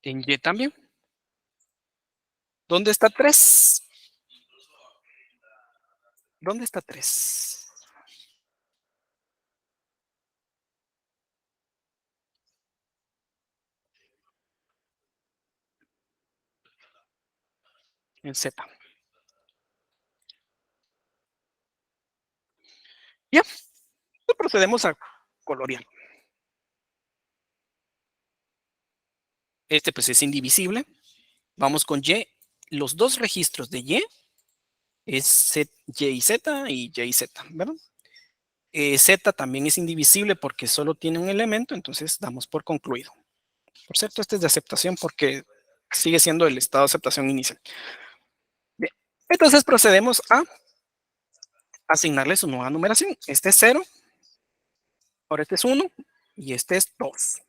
A: En Y también. ¿Dónde está 3? ¿Dónde está 3? En Z. Ya, procedemos a colorear. Este pues es indivisible. Vamos con Y. Los dos registros de Y es Y y Z y Y y Z, ¿verdad? Z también es indivisible porque solo tiene un elemento, entonces damos por concluido. Por cierto, este es de aceptación porque sigue siendo el estado de aceptación inicial. Bien, entonces procedemos a asignarle su nueva numeración. Este es 0, ahora este es 1 y este es 2.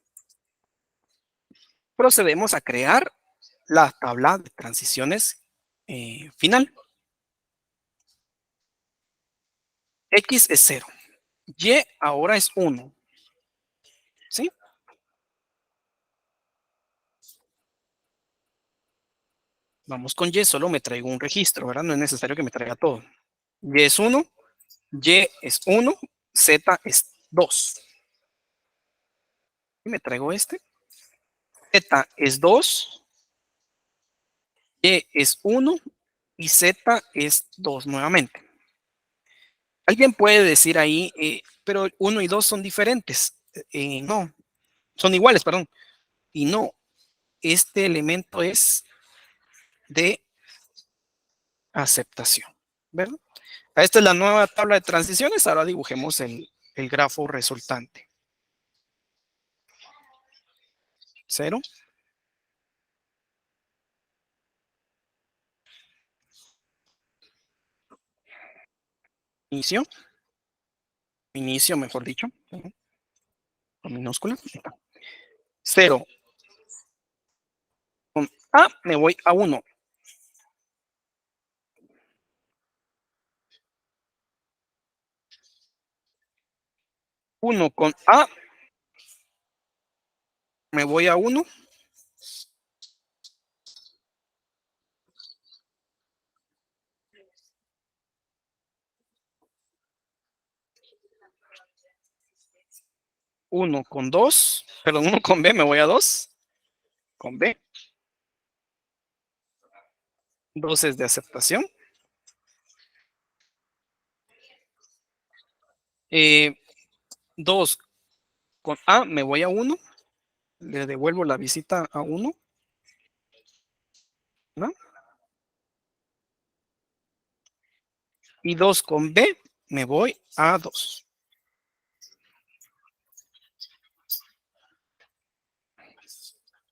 A: Procedemos a crear la tabla de transiciones final. X es 0. Y ahora es 1. ¿Sí? Vamos con Y, solo me traigo un registro, ¿verdad? No es necesario que me traiga todo. Y es 1, Y es 1, Z es 2. Y me traigo este. Z es 2, Y es 1 y Z es 2 nuevamente. Alguien puede decir ahí, pero 1 y 2 son diferentes. No, son iguales, perdón. Y no, este elemento es de aceptación, ¿verdad? Esta es la nueva tabla de transiciones. Ahora dibujemos el grafo resultante. 0. Inicio. Inicio, mejor dicho. Con minúscula. 0. Con A me voy a 1. 1 con A me voy a 1. 1 con 2. Perdón, 1 con B me voy a 2. Con B. 2 es de aceptación. 2 con A me voy a 1. Le devuelvo la visita a 1. ¿No? Y 2 con B me voy a 2.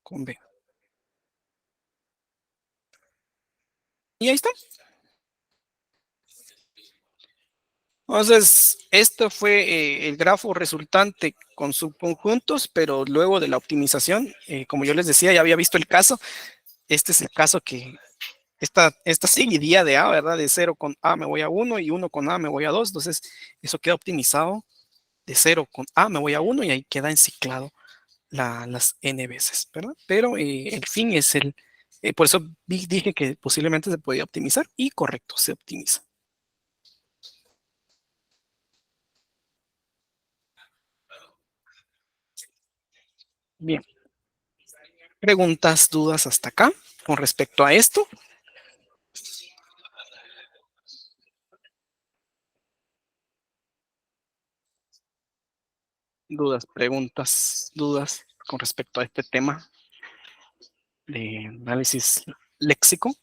A: Con B. Y ahí está. Entonces, esto fue el grafo resultante con subconjuntos, pero luego de la optimización, como yo les decía, ya había visto el caso. Este es el caso que esta seguidilla de A, ¿verdad? De 0 con A me voy a 1 y 1 con A me voy a 2. Entonces, eso queda optimizado de 0 con A me voy a 1 y ahí queda enciclado las n veces, ¿verdad? Pero el fin es por eso dije que posiblemente se podía optimizar y correcto, se optimiza. Bien. ¿Preguntas, dudas hasta acá con respecto a esto? Dudas, preguntas, dudas con respecto a este tema de análisis léxico,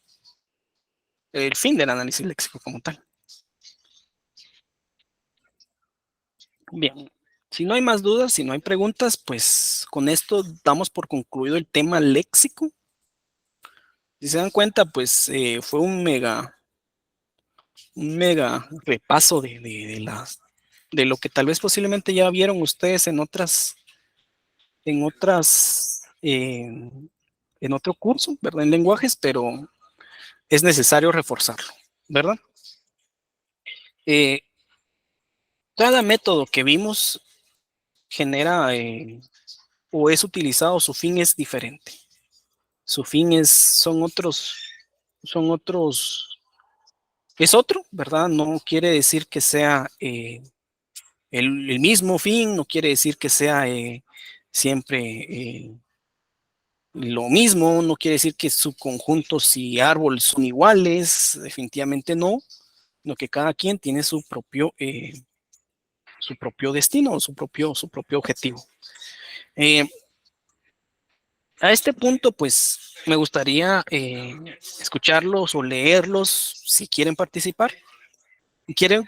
A: el fin del análisis léxico como tal. Bien, si no hay más dudas, si no hay preguntas, pues con esto damos por concluido el tema léxico. Si se dan cuenta, pues fue un mega repaso de lo que tal vez posiblemente ya vieron ustedes en otro curso, ¿verdad? En lenguajes, pero es necesario reforzarlo, ¿verdad? Eh, Cada método que vimos genera o es utilizado, su fin es diferente. su fin son otros, es otro, ¿verdad? No quiere decir que sea el mismo fin, no quiere decir que sea siempre lo mismo, no quiere decir que subconjuntos y árboles son iguales, definitivamente no, sino que cada quien tiene su propio destino, su propio objetivo. Eh, a este punto, pues me gustaría escucharlos o leerlos si quieren participar. Quieren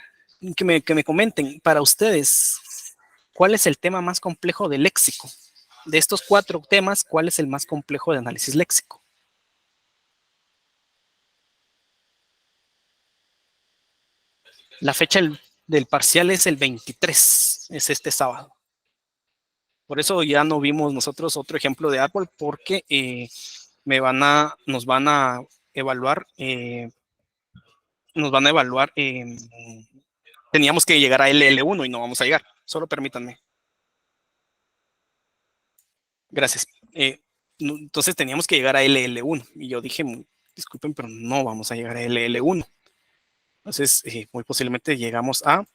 A: que me comenten para ustedes cuál es el tema más complejo del léxico. De estos cuatro temas, ¿cuál es el más complejo de análisis léxico? La fecha del parcial es el 23, es este sábado. Por eso ya no vimos nosotros otro ejemplo de árbol porque nos van a evaluar, nos van a evaluar, teníamos que llegar a LL1 y no vamos a llegar. Solo permítanme. Gracias. Entonces teníamos que llegar a LL1 y yo dije, disculpen, pero no vamos a llegar a LL1. Entonces, eh, muy posiblemente llegamos a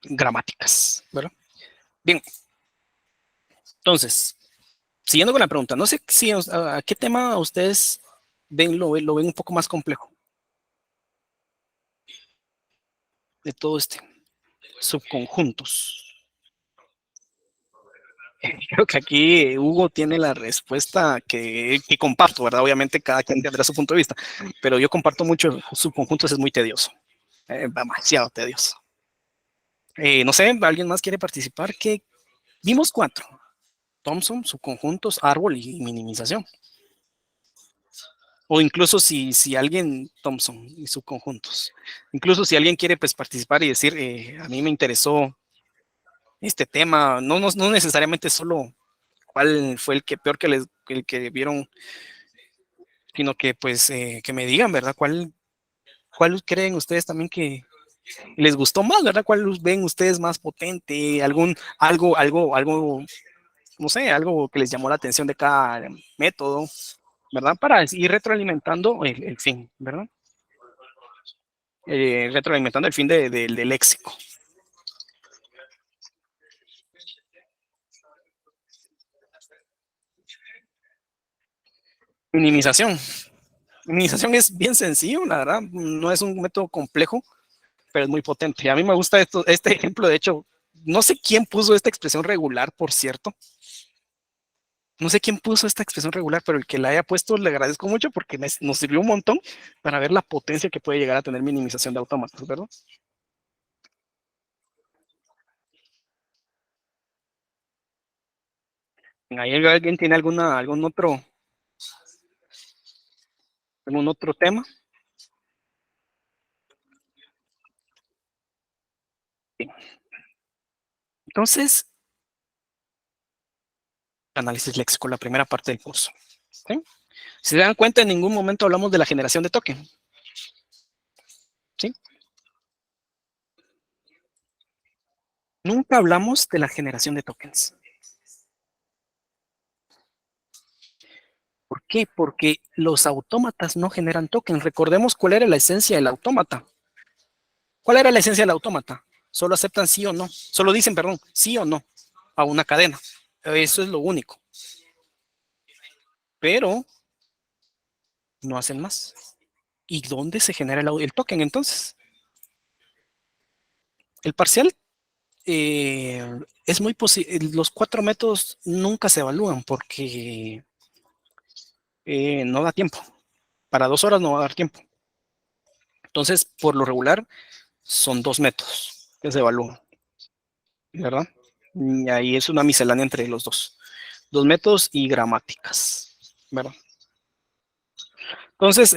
A: gramáticas, ¿verdad? Bien, entonces, siguiendo con la pregunta, no sé si a qué tema ustedes lo ven un poco más complejo de todo este, subconjuntos. Creo que aquí Hugo tiene la respuesta que comparto, ¿verdad? Obviamente cada quien tendrá su punto de vista, pero yo comparto mucho subconjuntos, es muy tedioso, demasiado tedioso. No sé, ¿alguien más quiere participar? ¿Qué? Vimos cuatro: Thomson, subconjuntos, árbol y minimización. O incluso si alguien, Thomson y subconjuntos. Incluso si alguien quiere pues, participar y decir, a mí me interesó este tema, no necesariamente solo cuál fue el que peor el que vieron, sino que pues que me digan, ¿verdad? ¿Cuál creen ustedes también que les gustó más, ¿verdad? ¿Cuál ven ustedes más potente? Algo, no sé, algo que les llamó la atención de cada método, ¿verdad? Para ir retroalimentando el fin, ¿verdad? Retroalimentando el fin del léxico. Minimización. Minimización es bien sencillo, la verdad, no es un método complejo, pero es muy potente. A mí me gusta este ejemplo, de hecho, no sé quién puso esta expresión regular, por cierto. No sé quién puso esta expresión regular, pero el que la haya puesto le agradezco mucho porque nos sirvió un montón para ver la potencia que puede llegar a tener minimización de autómatas, ¿verdad? ¿Ahí alguien tiene algún otro tema? Bien. Entonces, análisis léxico, la primera parte del curso. ¿Sí? Si se dan cuenta, en ningún momento hablamos de la generación de token. ¿Sí? Nunca hablamos de la generación de tokens. ¿Por qué? Porque los autómatas no generan tokens. Recordemos cuál era la esencia del autómata. ¿Cuál era la esencia del autómata? Solo aceptan sí o no. Solo dicen, perdón, sí o no a una cadena. Eso es lo único. Pero no hacen más. ¿Y dónde se genera el token entonces? El parcial es muy posible. Los cuatro métodos nunca se evalúan porque no da tiempo. Para 2 horas no va a dar tiempo. Entonces, por lo regular, son dos métodos que se evalúan, ¿verdad? Y ahí es una miscelánea entre los dos. Dos métodos y gramáticas, ¿verdad? Entonces,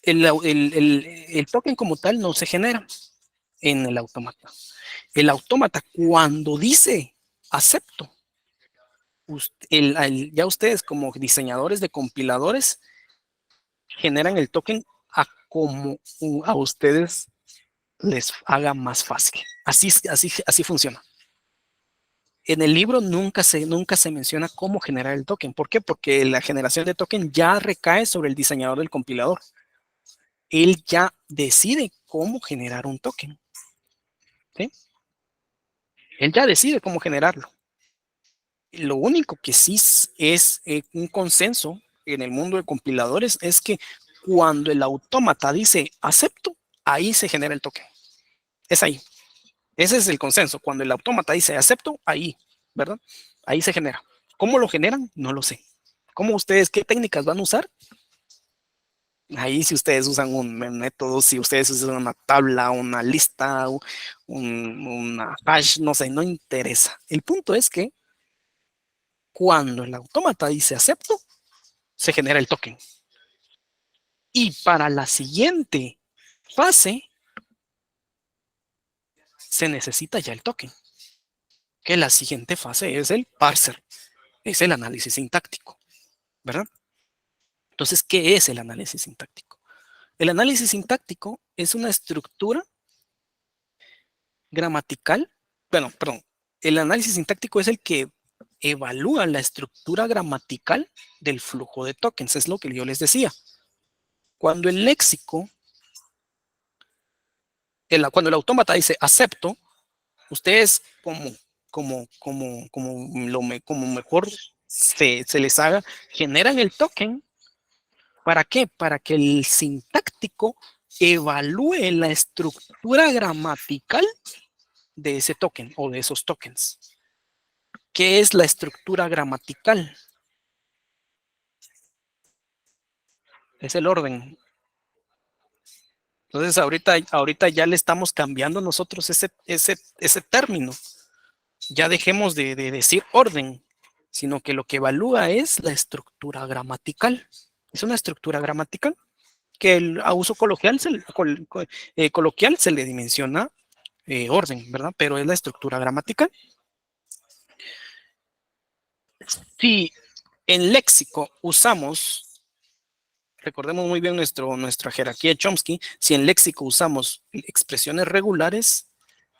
A: el token como tal no se genera en el autómata. El autómata, cuando dice acepto, ya ustedes como diseñadores de compiladores generan el token a como a ustedes les haga más fácil. Así funciona. En el libro nunca se menciona cómo generar el token. ¿Por qué? Porque la generación de token ya recae sobre el diseñador del compilador. Él ya decide cómo generar un token. ¿Sí? Él ya decide cómo generarlo. Lo único que sí es un consenso en el mundo de compiladores es que cuando el autómata dice acepto, ahí se genera el token. Es ahí. Ese es el consenso. Cuando el autómata dice acepto, ahí, ¿verdad? Ahí se genera. ¿Cómo lo generan? No lo sé. ¿Cómo ustedes, qué técnicas van a usar? Ahí si ustedes usan un método, si ustedes usan una tabla, una lista, una hash, no sé, no interesa. El punto es que cuando el autómata dice acepto, se genera el token. Y para la siguiente fase, se necesita ya el token. Que la siguiente fase es el parser, es el análisis sintáctico, ¿verdad? Entonces, ¿qué es el análisis sintáctico? El análisis sintáctico es una estructura gramatical, bueno, perdón, el análisis sintáctico es el que evalúa la estructura gramatical del flujo de tokens, es lo que yo les decía. Cuando el léxico, cuando el autómata dice acepto, ustedes como mejor se les haga, generan el token. ¿Para qué? Para que el sintáctico evalúe la estructura gramatical de ese token o de esos tokens. ¿Qué es la estructura gramatical? Es el orden. Entonces, ahorita ya le estamos cambiando nosotros ese término. Ya dejemos de decir orden, sino que lo que evalúa es la estructura gramatical. Es una estructura gramatical que a uso coloquial se le dimensiona orden, ¿verdad? Pero es la estructura gramatical. Si en léxico usamos, recordemos muy bien nuestra jerarquía de Chomsky, si en léxico usamos expresiones regulares,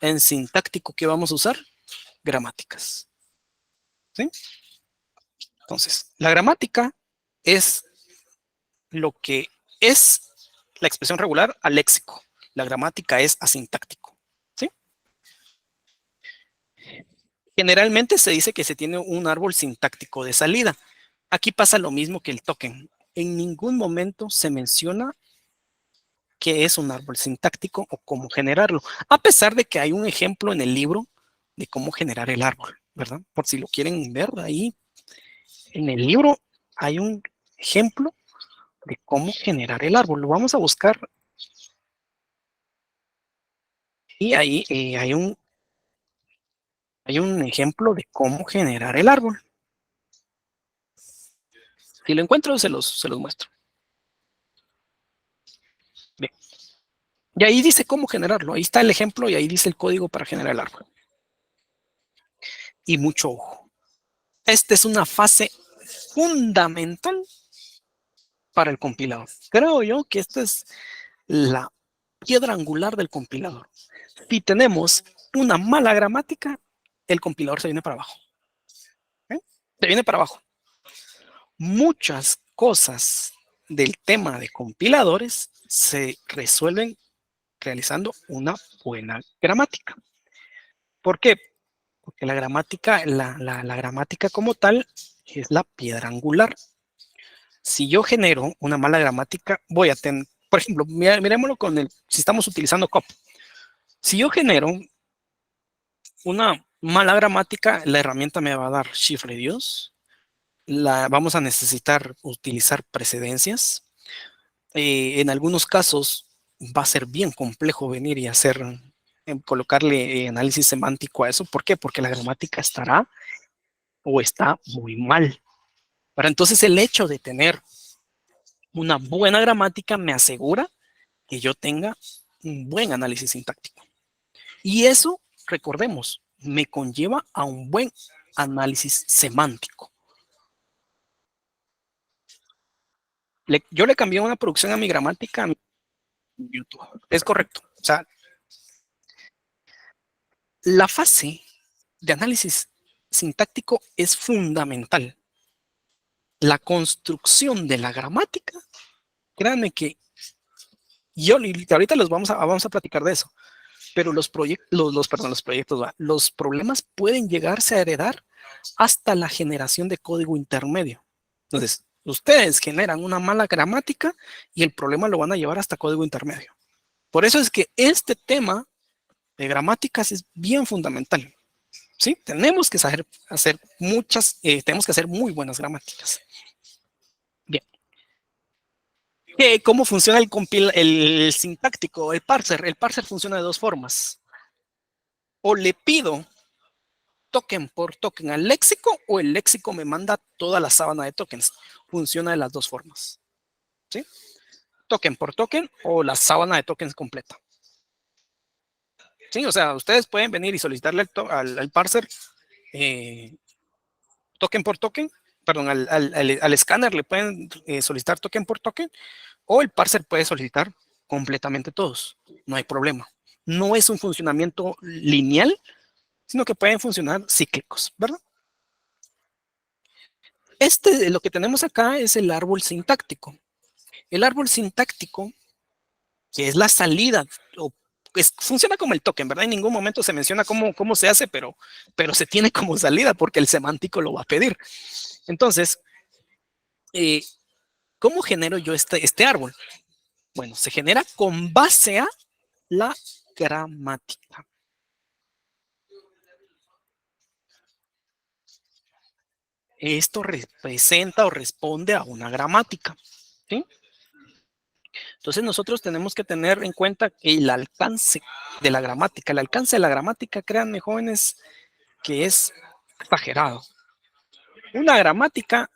A: en sintáctico, ¿qué vamos a usar? Gramáticas. ¿Sí? Entonces, la gramática es lo que es la expresión regular al léxico. La gramática es asintáctico. ¿Sí? Generalmente se dice que se tiene un árbol sintáctico de salida. Aquí pasa lo mismo que el token. En ningún momento se menciona qué es un árbol sintáctico o cómo generarlo, a pesar de que hay un ejemplo en el libro de cómo generar el árbol, ¿verdad? Por si lo quieren ver ahí, en el libro hay un ejemplo de cómo generar el árbol. Lo vamos a buscar y ahí hay un ejemplo de cómo generar el árbol. Si lo encuentro, se los muestro. Bien. Y ahí dice cómo generarlo. Ahí está el ejemplo y ahí dice el código para generar el árbol. Y mucho ojo. Esta es una fase fundamental para el compilador. Creo yo que esta es la piedra angular del compilador. Si tenemos una mala gramática, el compilador se viene para abajo. ¿Eh? Se viene para abajo. Muchas cosas del tema de compiladores se resuelven realizando una buena gramática. ¿Por qué? Porque la gramática, la gramática como tal es la piedra angular. Si yo genero una mala gramática, voy a tener, por ejemplo, miremoslo si estamos utilizando COP. Si yo genero una mala gramática, la herramienta me va a dar cifre Dios. Vamos a necesitar utilizar precedencias. En algunos casos va a ser bien complejo venir y colocarle análisis semántico a eso. ¿Por qué? Porque la gramática estará o está muy mal. Pero entonces el hecho de tener una buena gramática me asegura que yo tenga un buen análisis sintáctico. Y eso, recordemos, me conlleva a un buen análisis semántico. Yo le cambié una producción a mi gramática en YouTube. Es correcto. O sea, La fase de análisis sintáctico es fundamental. La construcción de la gramática, créanme que ahorita vamos a platicar de eso, pero los problemas pueden llegarse a heredar hasta la generación de código intermedio. Entonces, ustedes generan una mala gramática y el problema lo van a llevar hasta código intermedio. Por eso es que este tema de gramáticas es bien fundamental. ¿Sí? Tenemos que saber hacer tenemos que hacer muy buenas gramáticas. Bien. ¿Cómo funciona el sintáctico, el parser? El parser funciona de dos formas. O le pido token por token al léxico, o el léxico me manda toda la sábana de tokens. Funciona de las dos formas. ¿Sí? Token por token o la sábana de tokens completa. Sí, o sea, ustedes pueden venir y solicitarle al parser token por token, perdón, al escáner le pueden solicitar token por token, o el parser puede solicitar completamente todos. No hay problema. No es un funcionamiento lineal, sino que pueden funcionar cíclicos, ¿verdad? Lo que tenemos acá es el árbol sintáctico. El árbol sintáctico, que es la salida, funciona como el token, ¿verdad? En ningún momento se menciona cómo se hace, pero se tiene como salida porque el semántico lo va a pedir. Entonces, ¿cómo genero yo este árbol? Bueno, se genera con base a la gramática. Esto representa o responde a una gramática, ¿sí? Entonces nosotros tenemos que tener en cuenta el alcance de la gramática. El alcance de la gramática, créanme, jóvenes, que es exagerado. Una gramática,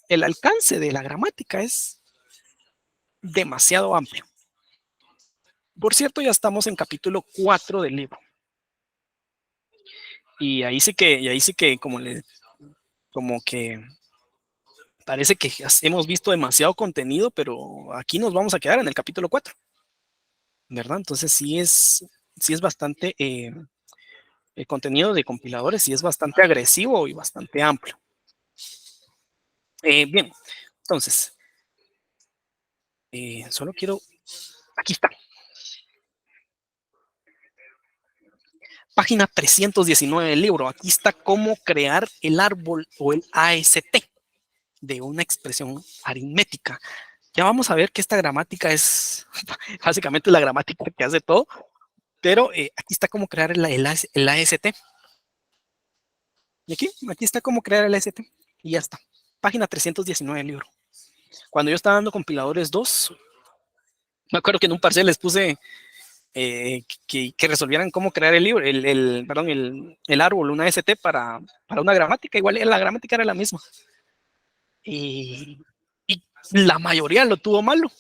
A: el alcance de la gramática es demasiado amplio. Por cierto, ya estamos en capítulo 4 del libro. Y ahí sí que como que parece que hemos visto demasiado contenido, pero aquí nos vamos a quedar en el capítulo 4, ¿verdad? Entonces sí es bastante, el contenido de compiladores sí es bastante agresivo y bastante amplio. Bien, entonces, solo quiero, aquí está. Página 319 del libro, aquí está cómo crear el árbol o el AST de una expresión aritmética. Ya vamos a ver que esta gramática es básicamente la gramática que hace todo, pero aquí está cómo crear el AST. Y aquí está cómo crear el AST. Y ya está. Página 319 del libro. Cuando yo estaba dando compiladores 2, me acuerdo que en un parcial les puse que resolvieran cómo crear el libro, el árbol, una AST para una gramática. Igual la gramática era la misma. Y la mayoría lo tuvo malo.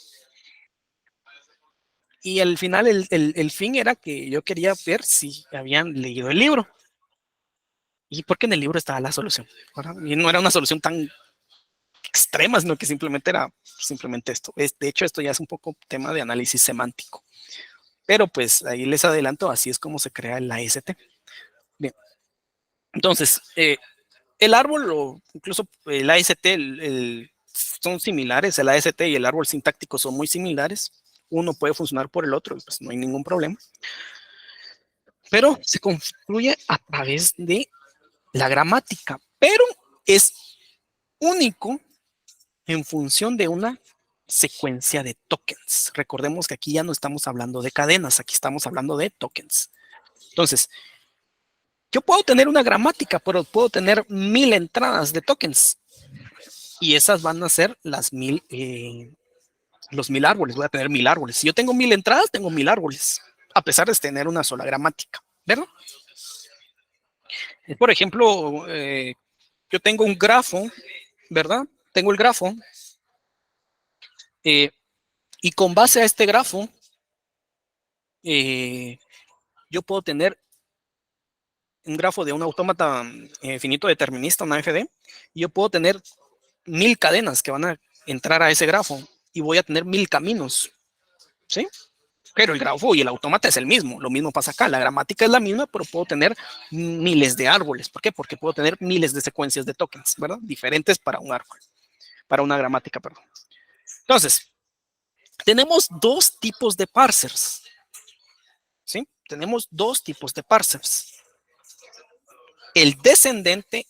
A: Y al final el fin era que yo quería ver si habían leído el libro. Y porque en el libro estaba la solución, ¿verdad? Y no era una solución tan extrema, sino que simplemente era esto. De hecho, esto ya es un poco tema de análisis semántico. Pero pues ahí les adelanto, así es como se crea el AST. Bien. Entonces, el árbol o incluso el AST son similares, el AST y el árbol sintáctico son muy similares. Uno puede funcionar por el otro, pues no hay ningún problema. Pero se construye a través de la gramática, pero es único en función de una secuencia de tokens. Recordemos que aquí ya no estamos hablando de cadenas, aquí estamos hablando de tokens. Entonces, yo puedo tener una gramática, pero puedo tener 1000 entradas de tokens. Y esas van a ser los 1000 árboles. Voy a tener 1000 árboles. Si yo tengo 1000 entradas, tengo 1000 árboles, a pesar de tener una sola gramática, ¿verdad? Por ejemplo, yo tengo un grafo, ¿verdad? Tengo el grafo. Y con base a este grafo, yo puedo tener un grafo de un autómata finito determinista, una FD, y yo puedo tener 1000 cadenas que van a entrar a ese grafo y voy a tener 1000 caminos, ¿sí? Pero el grafo y el autómata es el mismo. Lo mismo pasa acá. La gramática es la misma, pero puedo tener miles de árboles. ¿Por qué? Porque puedo tener miles de secuencias de tokens, ¿verdad? Diferentes para un árbol, para una gramática, perdón. Entonces, tenemos dos tipos de parsers. ¿Sí? Tenemos dos tipos de parsers. El descendente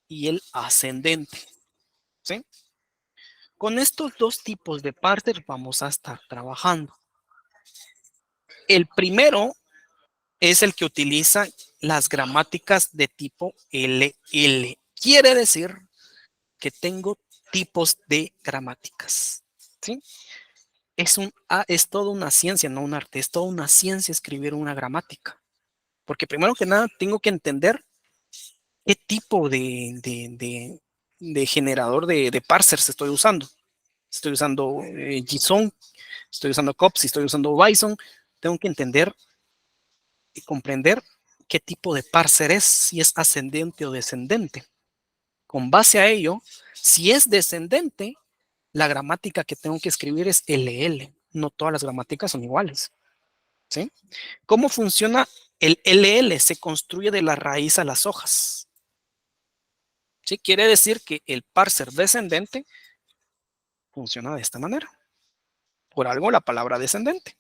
A: y el ascendente. ¿Sí? Con estos dos tipos de parsers vamos a estar trabajando. El primero es el que utiliza las gramáticas de tipo LL. Quiere decir que tengo tipos de gramáticas. ¿Sí? Es toda una ciencia, no un arte, es toda una ciencia escribir una gramática. Porque primero que nada tengo que entender qué tipo de generador de parsers estoy usando. Estoy usando JSON, estoy usando COP, si estoy usando Bison, tengo que entender y comprender qué tipo de parser es, si es ascendente o descendente. Con base a ello, si es descendente, la gramática que tengo que escribir es LL. No todas las gramáticas son iguales. ¿Sí? ¿Cómo funciona el LL? Se construye de la raíz a las hojas. ¿Sí? Quiere decir que el parser descendente funciona de esta manera. Por algo la palabra descendente.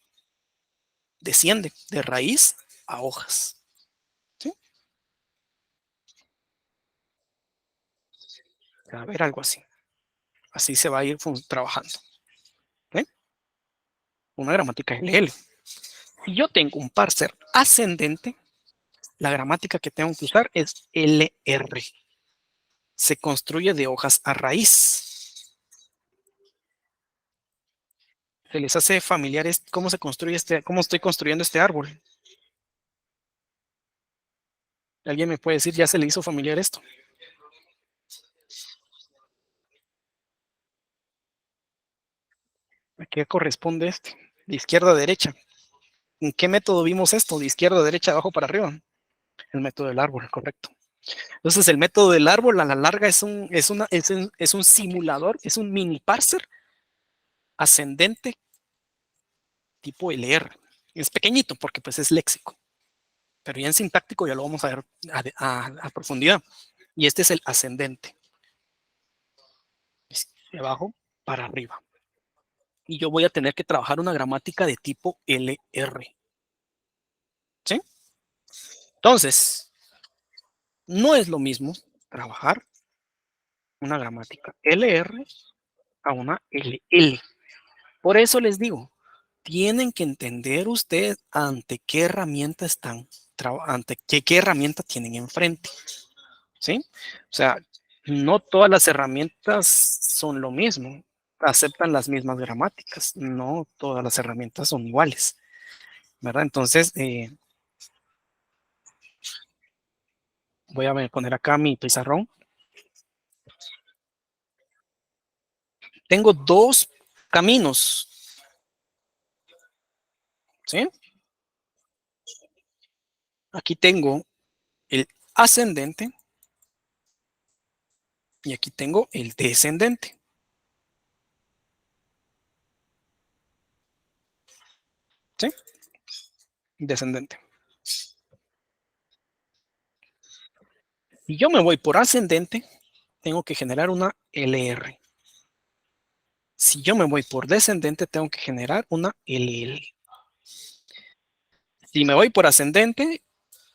A: Desciende de raíz a hojas. ¿Sí? A ver, algo así. Así se va a ir trabajando. ¿Sí? Una gramática LL. Si yo tengo un parser ascendente, la gramática que tengo que usar es LR. Se construye de hojas a raíz. Se les hace familiar cómo se construye cómo estoy construyendo este árbol. ¿Alguien me puede decir, ya se le hizo familiar esto? ¿A qué corresponde este? De izquierda a derecha. ¿En qué método vimos esto? De izquierda a derecha, abajo para arriba. El método del árbol, correcto. Entonces, el método del árbol a la larga es un simulador, es un mini parser ascendente tipo LR. Es pequeñito porque pues es léxico, pero ya en sintáctico ya lo vamos a ver a profundidad. Y este es el ascendente, de abajo para arriba. Y yo voy a tener que trabajar una gramática de tipo LR. ¿Sí? Entonces, no es lo mismo trabajar una gramática LR a una LL. Por eso les digo, tienen que entender ustedes ante qué herramienta están, ante qué herramienta tienen enfrente. ¿Sí? O sea, no todas las herramientas son lo mismo, aceptan las mismas gramáticas, no todas las herramientas son iguales, ¿verdad? Entonces, voy a poner acá mi pizarrón. Tengo dos caminos, ¿sí? Aquí tengo el ascendente y aquí tengo el descendente, ¿sí? Descendente. Si yo me voy por ascendente, tengo que generar una LR. Si yo me voy por descendente, tengo que generar una LL. Si me voy por ascendente,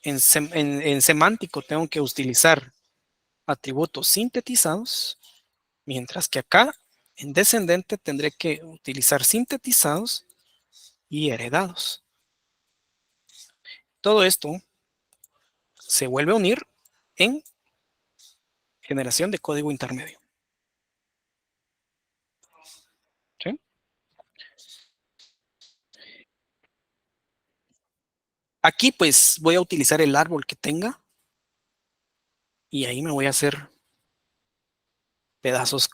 A: en semántico tengo que utilizar atributos sintetizados, mientras que acá en descendente tendré que utilizar sintetizados y heredados. Todo esto se vuelve a unir en generación de código intermedio. ¿Sí? Aquí pues voy a utilizar el árbol que tenga y ahí me voy a hacer pedazos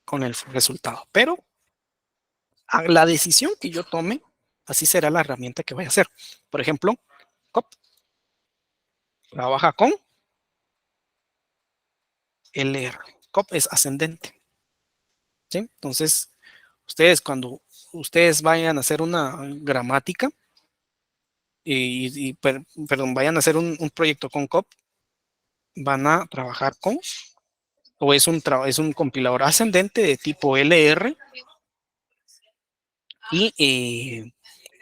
A: con el resultado. Pero a la decisión que yo tome, así será la herramienta que voy a hacer. Por ejemplo, COP trabaja con LR. COP es ascendente. ¿Sí? Entonces, ustedes cuando ustedes vayan a hacer una gramática perdón, vayan a hacer un proyecto con COP, van a trabajar con, o es un compilador ascendente de tipo LR y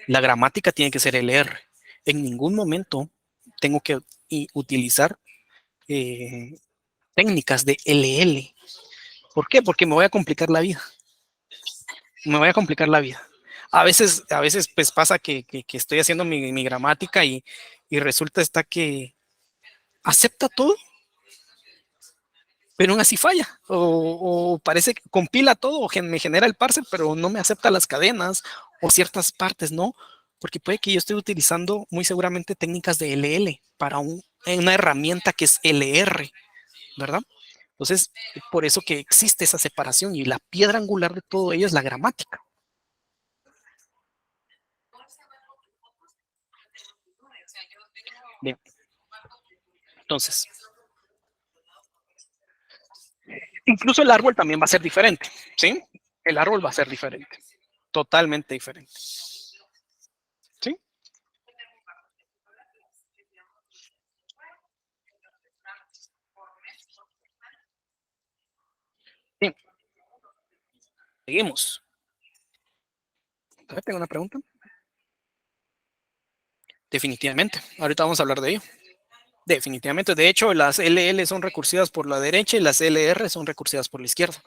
A: la gramática tiene que ser LR. En ningún momento tengo que utilizar eh, técnicas de LL. ¿Por qué? Porque me voy a complicar la vida. Me voy a complicar la vida. A veces pues pasa que estoy haciendo mi gramática y resulta está que acepta todo, pero aún así falla. O parece que compila todo, o me genera el parser, pero no me acepta las cadenas o ciertas partes, ¿no? Porque puede que yo esté utilizando muy seguramente técnicas de LL para una herramienta que es LR, ¿verdad? Entonces, por eso que existe esa separación y la piedra angular de todo ello es la gramática. Bien, entonces, incluso el árbol también va a ser diferente, ¿sí? El árbol va a ser diferente, totalmente diferente, ¿sí? Bien, seguimos. A ver, tengo una pregunta. Definitivamente. Ahorita vamos a hablar de ello. Definitivamente. De hecho, las LL son recursivas por la derecha y las LR son recursivas por la izquierda.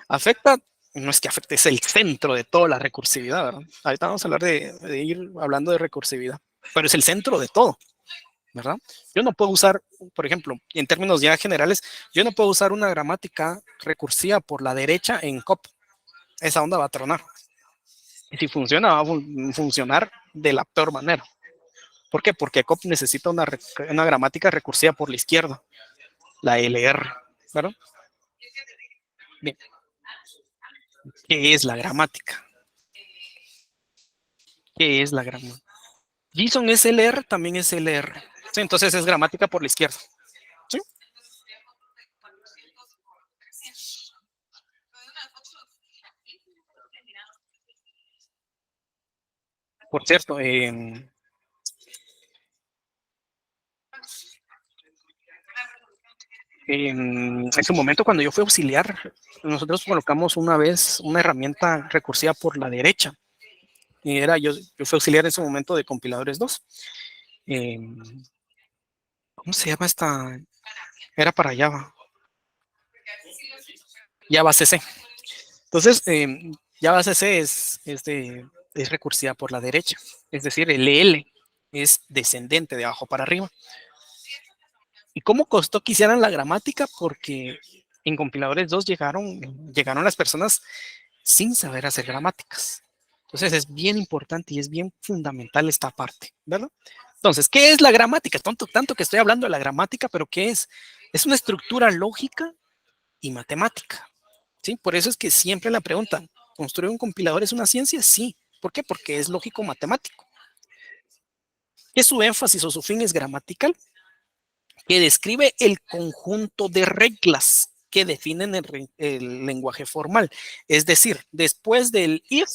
A: Afecta, no es que afecte, es el centro de toda la recursividad, ¿verdad? Ahorita vamos a hablar de ir hablando de recursividad, pero es el centro de todo, ¿verdad? Yo no puedo usar, por ejemplo, en términos ya generales, yo no puedo usar una gramática recursiva por la derecha en COP. Esa onda va a tronar. Y si funciona, va a funcionar de la peor manera. ¿Por qué? Porque COP necesita una gramática recursiva por la izquierda, la LR, ¿verdad? Bien, ¿qué es la gramática? ¿Qué es la gramática? JSON es LR, también es LR. Sí, entonces es gramática por la izquierda. ¿Sí? Por cierto, en su momento cuando yo fui auxiliar, nosotros colocamos una vez una herramienta recursiva por la derecha. Y yo fui auxiliar en su momento de compiladores 2. Eh, ¿Cómo se llama esta? Era para Java. Java CC. Entonces, Java CC es recursiva por la derecha. Es decir, el L es descendente de abajo para arriba. ¿Y cómo costó que hicieran la gramática? Porque en compiladores 2 llegaron las personas sin saber hacer gramáticas. Entonces es bien importante y es bien fundamental esta parte, ¿verdad? Entonces, ¿qué es la gramática? Tanto que estoy hablando de la gramática, pero ¿qué es? Es una estructura lógica y matemática, ¿sí? Por eso es que siempre la preguntan, ¿construir un compilador es una ciencia? Sí. ¿Por qué? Porque es lógico-matemático. ¿Qué su énfasis o su fin es gramatical? Que describe el conjunto de reglas que definen el lenguaje formal. Es decir, después del if,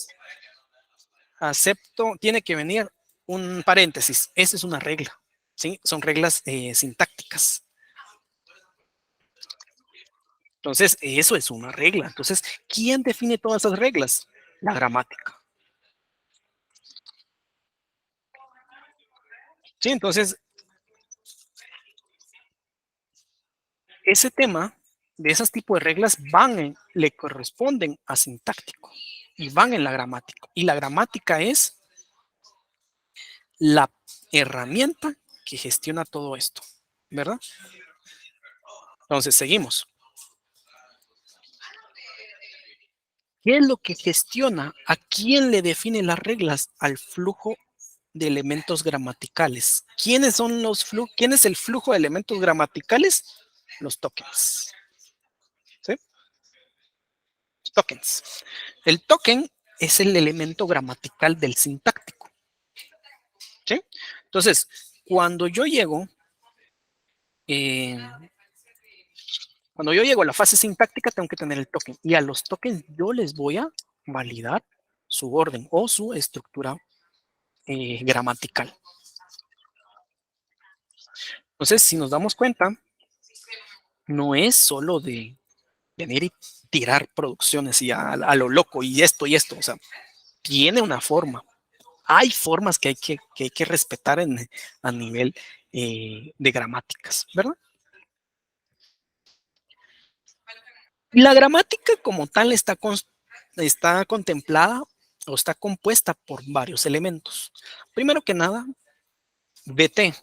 A: acepto, tiene que venir un paréntesis. Esa es una regla. ¿Sí? Son reglas sintácticas. Entonces, eso es una regla. Entonces, ¿quién define todas esas reglas? La gramática. Sí, entonces, ese tema de esos tipos de reglas le corresponden a sintáctico y van en la gramática. Y la gramática es la herramienta que gestiona todo esto, ¿verdad? Entonces, seguimos. ¿Qué es lo que gestiona? ¿A quién le define las reglas? Al flujo de elementos gramaticales. ¿Quiénes son los flujos? ¿Quién es el flujo de elementos gramaticales? Los tokens. ¿Sí? Los tokens. El token es el elemento gramatical del sintáctico. ¿Sí? Entonces, cuando yo llego, eh, cuando yo llego a la fase sintáctica, tengo que tener el token. Y a los tokens yo les voy a validar su orden o su estructura gramatical. Entonces, si nos damos cuenta, no es solo de venir y tirar producciones y a lo loco y esto, o sea, tiene una forma. Hay formas que hay que respetar a nivel de gramáticas, ¿verdad? La gramática como tal está contemplada o está compuesta por varios elementos. Primero que nada, VT.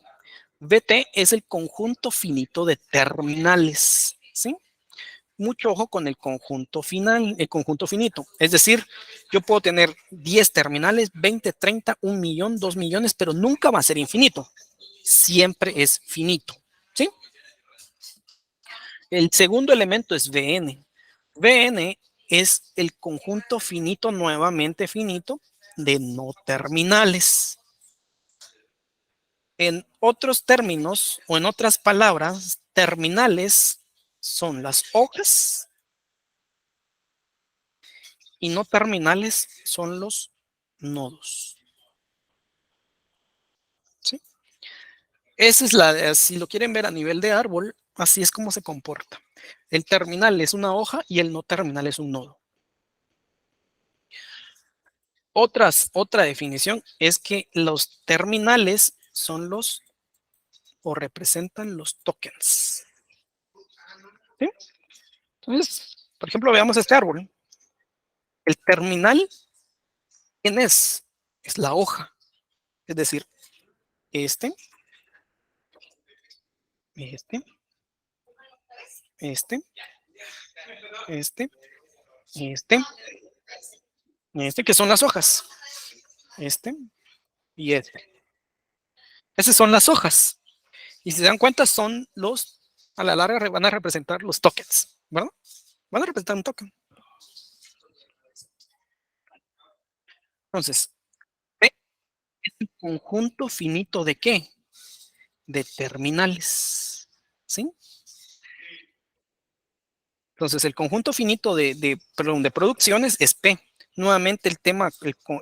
A: VT es el conjunto finito de terminales, ¿sí? Mucho ojo con el conjunto finito. Es decir, yo puedo tener 10 terminales, 20, 30, 1 millón, 2 millones, pero nunca va a ser infinito. Siempre es finito, ¿sí? El segundo elemento es VN. VN es el conjunto finito, nuevamente finito, de no terminales. En otros términos, o en otras palabras, terminales son las hojas y no terminales son los nodos. ¿Sí? Esa es si lo quieren ver a nivel de árbol, así es como se comporta. El terminal es una hoja y el no terminal es un nodo. Otra definición es que los terminales son los o representan los tokens. ¿Sí? Entonces, por ejemplo, veamos este árbol. El terminal, ¿quién es? Es la hoja. Es decir, este, este, este, este, este, este, que son las hojas. Este y este. Esas son las hojas. Y si se dan cuenta, son a la larga van a representar los tokens, ¿verdad? Van a representar un token. Entonces, ¿es un conjunto finito de qué? De terminales, ¿sí? Entonces, el conjunto finito de producciones es P. Nuevamente el tema,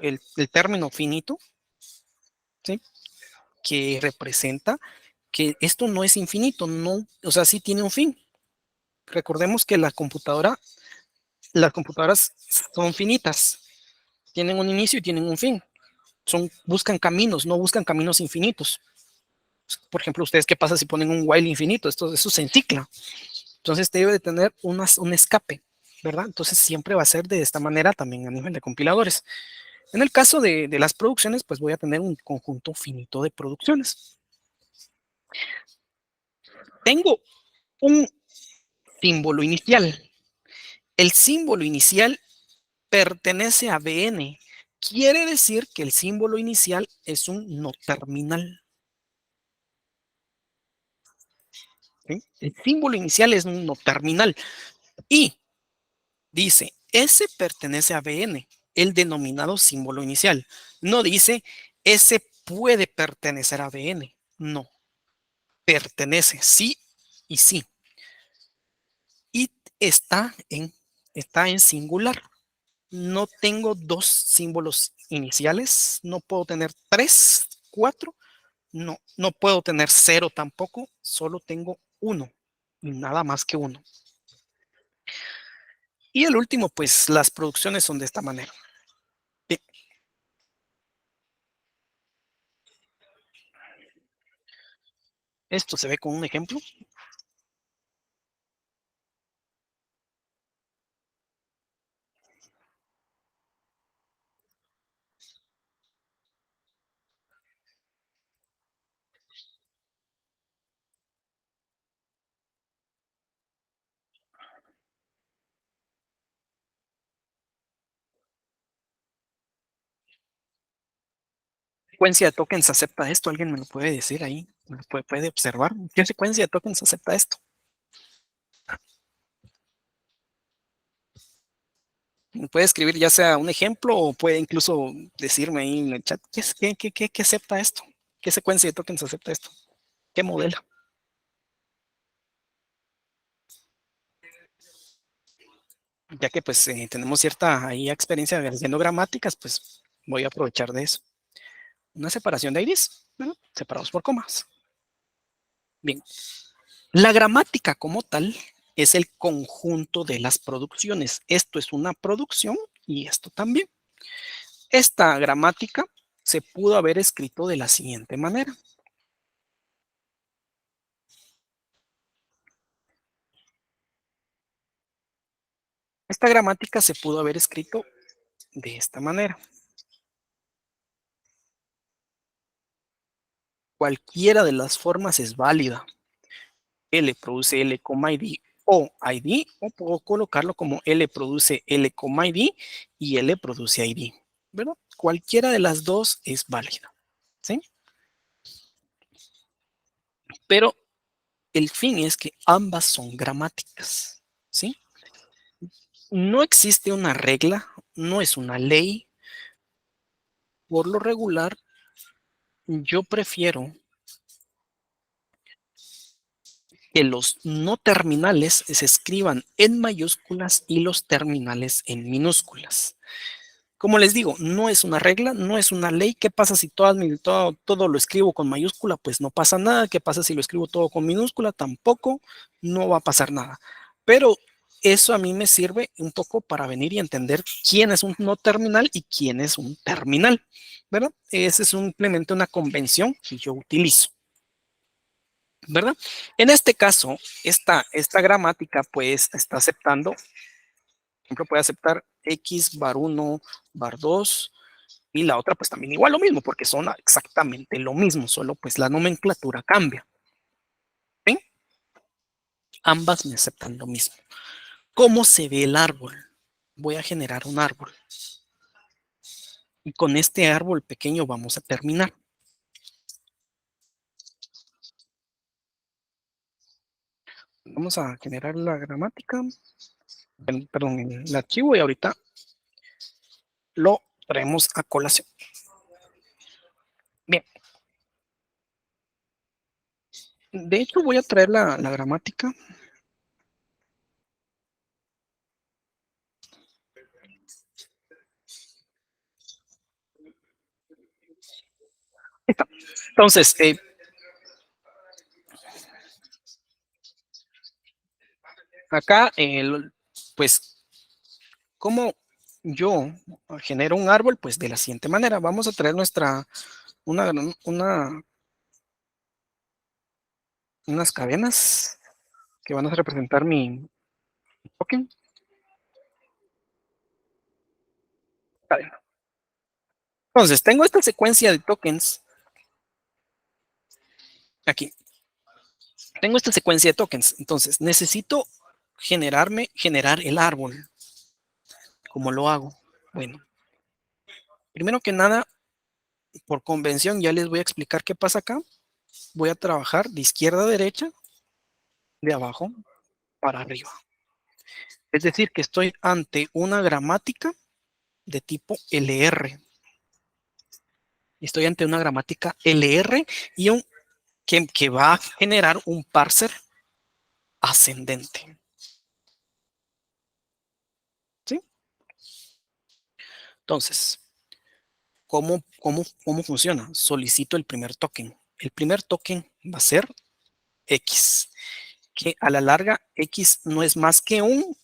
A: el término finito, ¿sí? Que representa que esto no es infinito, no, o sea, sí tiene un fin. Recordemos que las computadoras son finitas, tienen un inicio y tienen un fin. Buscan caminos, no buscan caminos infinitos. Por ejemplo, ustedes, ¿qué pasa si ponen un while infinito? Eso se encicla. Entonces debe de tener un escape, ¿verdad? Entonces siempre va a ser de esta manera también a nivel de compiladores. En el caso de las producciones, pues voy a tener un conjunto finito de producciones. Tengo un símbolo inicial. El símbolo inicial pertenece a Bn. Quiere decir que el símbolo inicial es un no terminal. ¿Sí? El símbolo inicial es un no terminal. Y dice, S pertenece a Bn, el denominado símbolo inicial. No dice, S puede pertenecer a Bn. No, pertenece, sí y sí. Y está en singular. No tengo dos símbolos iniciales, no puedo tener 3, 4, no puedo tener 0 tampoco, solo tengo 1 y nada más que 1. Y el último, pues las producciones son de esta manera. Bien. Esto se ve con un ejemplo. Secuencia de tokens acepta esto, alguien me lo puede decir ahí, me lo puede observar. ¿Qué secuencia de tokens acepta esto? Me puede escribir ya sea un ejemplo o puede incluso decirme ahí en el chat, ¿qué acepta esto? ¿Qué secuencia de tokens acepta esto? ¿Qué modelo? ya que pues tenemos cierta ahí experiencia haciendo gramáticas, pues voy a aprovechar de eso. Una separación de IDs, ¿no? Separados por comas. Bien, la gramática como tal es el conjunto de las producciones. Esto es una producción y esto también. Esta gramática se pudo haber escrito de la siguiente manera. Esta gramática se pudo haber escrito de esta manera. Cualquiera de las formas es válida. L produce L, ID o ID, o puedo colocarlo como L produce L, ID y L produce ID. ¿Verdad? Cualquiera de las dos es válida. ¿Sí? Pero el fin es que ambas son gramáticas. ¿Sí? No existe una regla, no es una ley. Por lo regular, yo prefiero que los no terminales se escriban en mayúsculas y los terminales en minúsculas. Como les digo, no es una regla, no es una ley. ¿Qué pasa si todo lo escribo con mayúscula? Pues no pasa nada. ¿Qué pasa si lo escribo todo con minúscula? Tampoco, no va a pasar nada. Pero eso a mí me sirve un poco para venir y entender quién es un no terminal y quién es un terminal, ¿verdad? Ese es simplemente una convención que yo utilizo, ¿verdad? En este caso, esta gramática pues está aceptando, por ejemplo, puede aceptar X, bar 1, bar 2, y la otra pues también igual lo mismo, porque son exactamente lo mismo, solo pues la nomenclatura cambia. ¿Sí? Ambas me aceptan lo mismo. ¿Cómo se ve el árbol? Voy a generar un árbol. Y con este árbol pequeño vamos a terminar. Vamos a generar la gramática, perdón, el archivo, y ahorita lo traemos a colación. Bien. De hecho, voy a traer la gramática. Está. Entonces, acá, pues, ¿cómo yo genero un árbol? Pues de la siguiente manera. Vamos a traer una, una, unas cadenas que van a representar mi token. Cadena. Entonces, tengo esta secuencia de tokens aquí. Tengo esta secuencia de tokens. Entonces, necesito generar el árbol. ¿Cómo lo hago? Bueno, primero que nada, por convención, ya les voy a explicar qué pasa acá. Voy a trabajar de izquierda a derecha, de abajo para arriba. Es decir, que estoy ante una gramática de tipo LR. Estoy ante una gramática LR y que va a generar un parser ascendente. ¿Sí? Entonces, ¿cómo funciona? Solicito el primer token. El primer token va a ser X, que a la larga X no es más que voy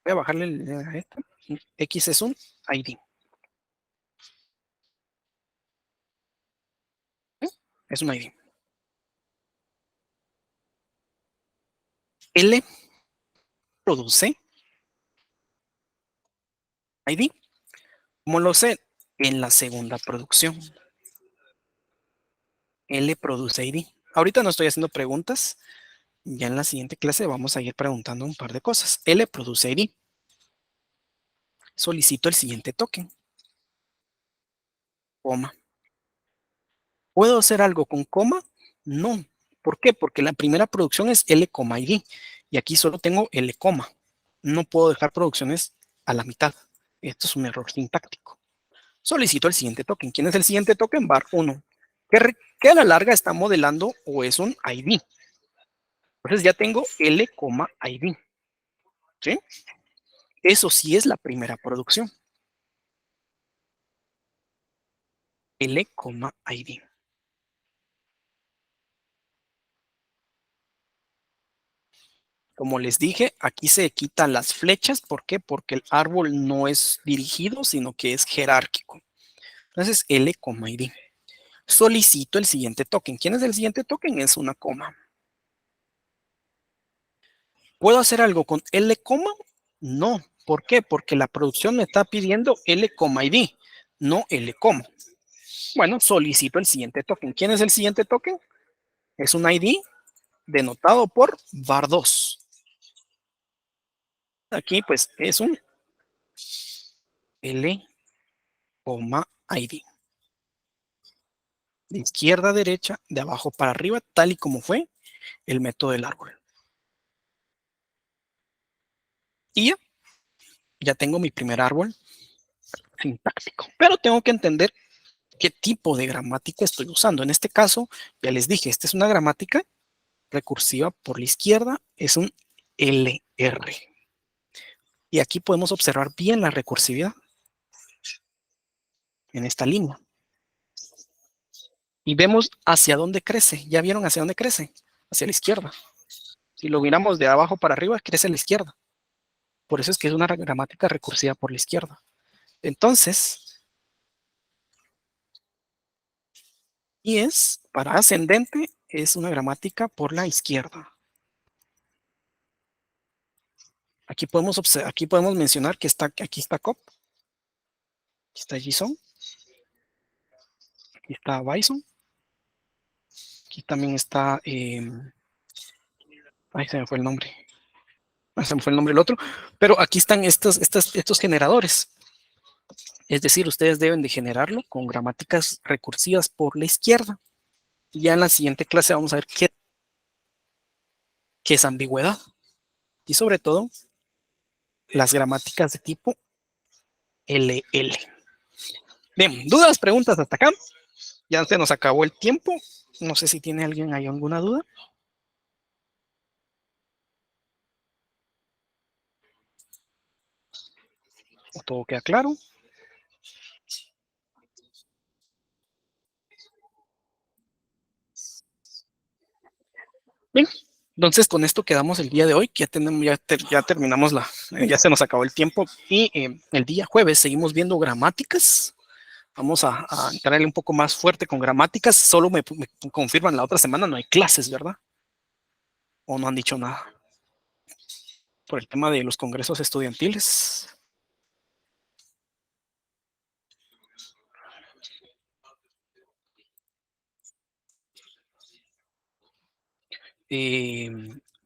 A: a bajarle a esto, X es un ID. ¿Sí? Es un ID. L produce ID. ¿Cómo lo sé? En la segunda producción. L produce ID. Ahorita no estoy haciendo preguntas. Ya en la siguiente clase vamos a ir preguntando un par de cosas. L produce ID. Solicito el siguiente token. Coma. ¿Puedo hacer algo con coma? No. ¿Por qué? Porque la primera producción es L, ID. Y aquí solo tengo L, no puedo dejar producciones a la mitad. Esto es un error sintáctico. Solicito el siguiente token. ¿Quién es el siguiente token? Bar 1. Que a la larga está modelando o es un ID. Entonces ya tengo L, ID. ¿Sí? Eso sí es la primera producción. L, ID. Como les dije, aquí se quitan las flechas. ¿Por qué? Porque el árbol no es dirigido, sino que es jerárquico. Entonces, L, ID. Solicito el siguiente token. ¿Quién es el siguiente token? Es una coma. ¿Puedo hacer algo con L, no? ¿Por qué? Porque la producción me está pidiendo L, ID, no L, Bueno, solicito el siguiente token. ¿Quién es el siguiente token? Es un ID denotado por var2. Aquí pues es un L, ID. De izquierda a derecha, de abajo para arriba, tal y como fue el método del árbol. Y ya tengo mi primer árbol sintáctico. Pero tengo que entender qué tipo de gramática estoy usando. En este caso, ya les dije, esta es una gramática recursiva por la izquierda, es un LR. Y aquí podemos observar bien la recursividad en esta línea. Y vemos hacia dónde crece. ¿Ya vieron hacia dónde crece? Hacia la izquierda. Si lo miramos de abajo para arriba, crece a la izquierda. Por eso es que es una gramática recursiva por la izquierda. Entonces, y es, para ascendente, es una gramática por la izquierda. Aquí podemos observar, aquí podemos mencionar que aquí está COP, aquí está JSON, aquí está Bison, aquí también está, ay, se me fue el nombre, se me fue el nombre del otro, pero aquí están estos generadores. Es decir, ustedes deben de generarlo con gramáticas recursivas por la izquierda. Ya en la siguiente clase vamos a ver qué es ambigüedad. Y sobre todo, las gramáticas de tipo LL. Bien, dudas, preguntas hasta acá. Ya se nos acabó el tiempo. No sé si tiene alguien ahí alguna duda. ¿O todo queda claro? Bien, entonces con esto quedamos el día de hoy. Ya terminamos ya se nos acabó el tiempo. Y el día jueves seguimos viendo gramáticas. Vamos a entrarle un poco más fuerte con gramáticas. Solo me confirman la otra semana no hay clases, ¿verdad? O no han dicho nada por el tema de los congresos estudiantiles. Eh,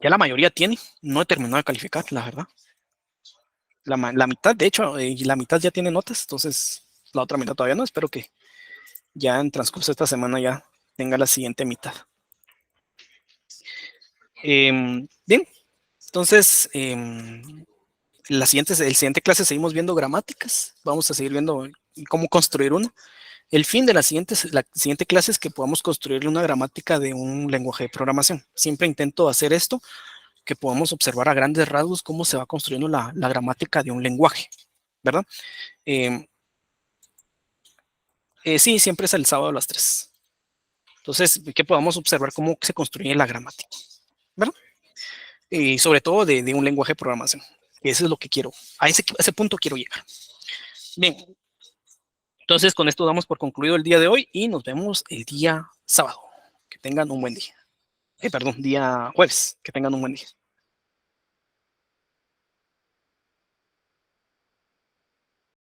A: ya la mayoría tiene, no he terminado de calificar, la verdad. La mitad, de hecho, la mitad ya tiene notas, entonces la otra mitad todavía no. Espero que ya en transcurso de esta semana ya tenga la siguiente mitad. Bien, entonces el siguiente clase seguimos viendo gramáticas. Vamos a seguir viendo cómo construir una. El fin de la siguiente clase es que podamos construir una gramática de un lenguaje de programación. Siempre intento hacer esto, que podamos observar a grandes rasgos cómo se va construyendo la gramática de un lenguaje, ¿verdad? Sí, siempre es el sábado a las 3. Entonces, que podamos observar cómo se construye la gramática, ¿verdad? Y sobre todo de un lenguaje de programación. Eso es lo que quiero, a ese punto quiero llegar. Bien, entonces con esto damos por concluido el día de hoy y nos vemos el día sábado. Que tengan un buen día. Perdón, día jueves. Que tengan un buen día.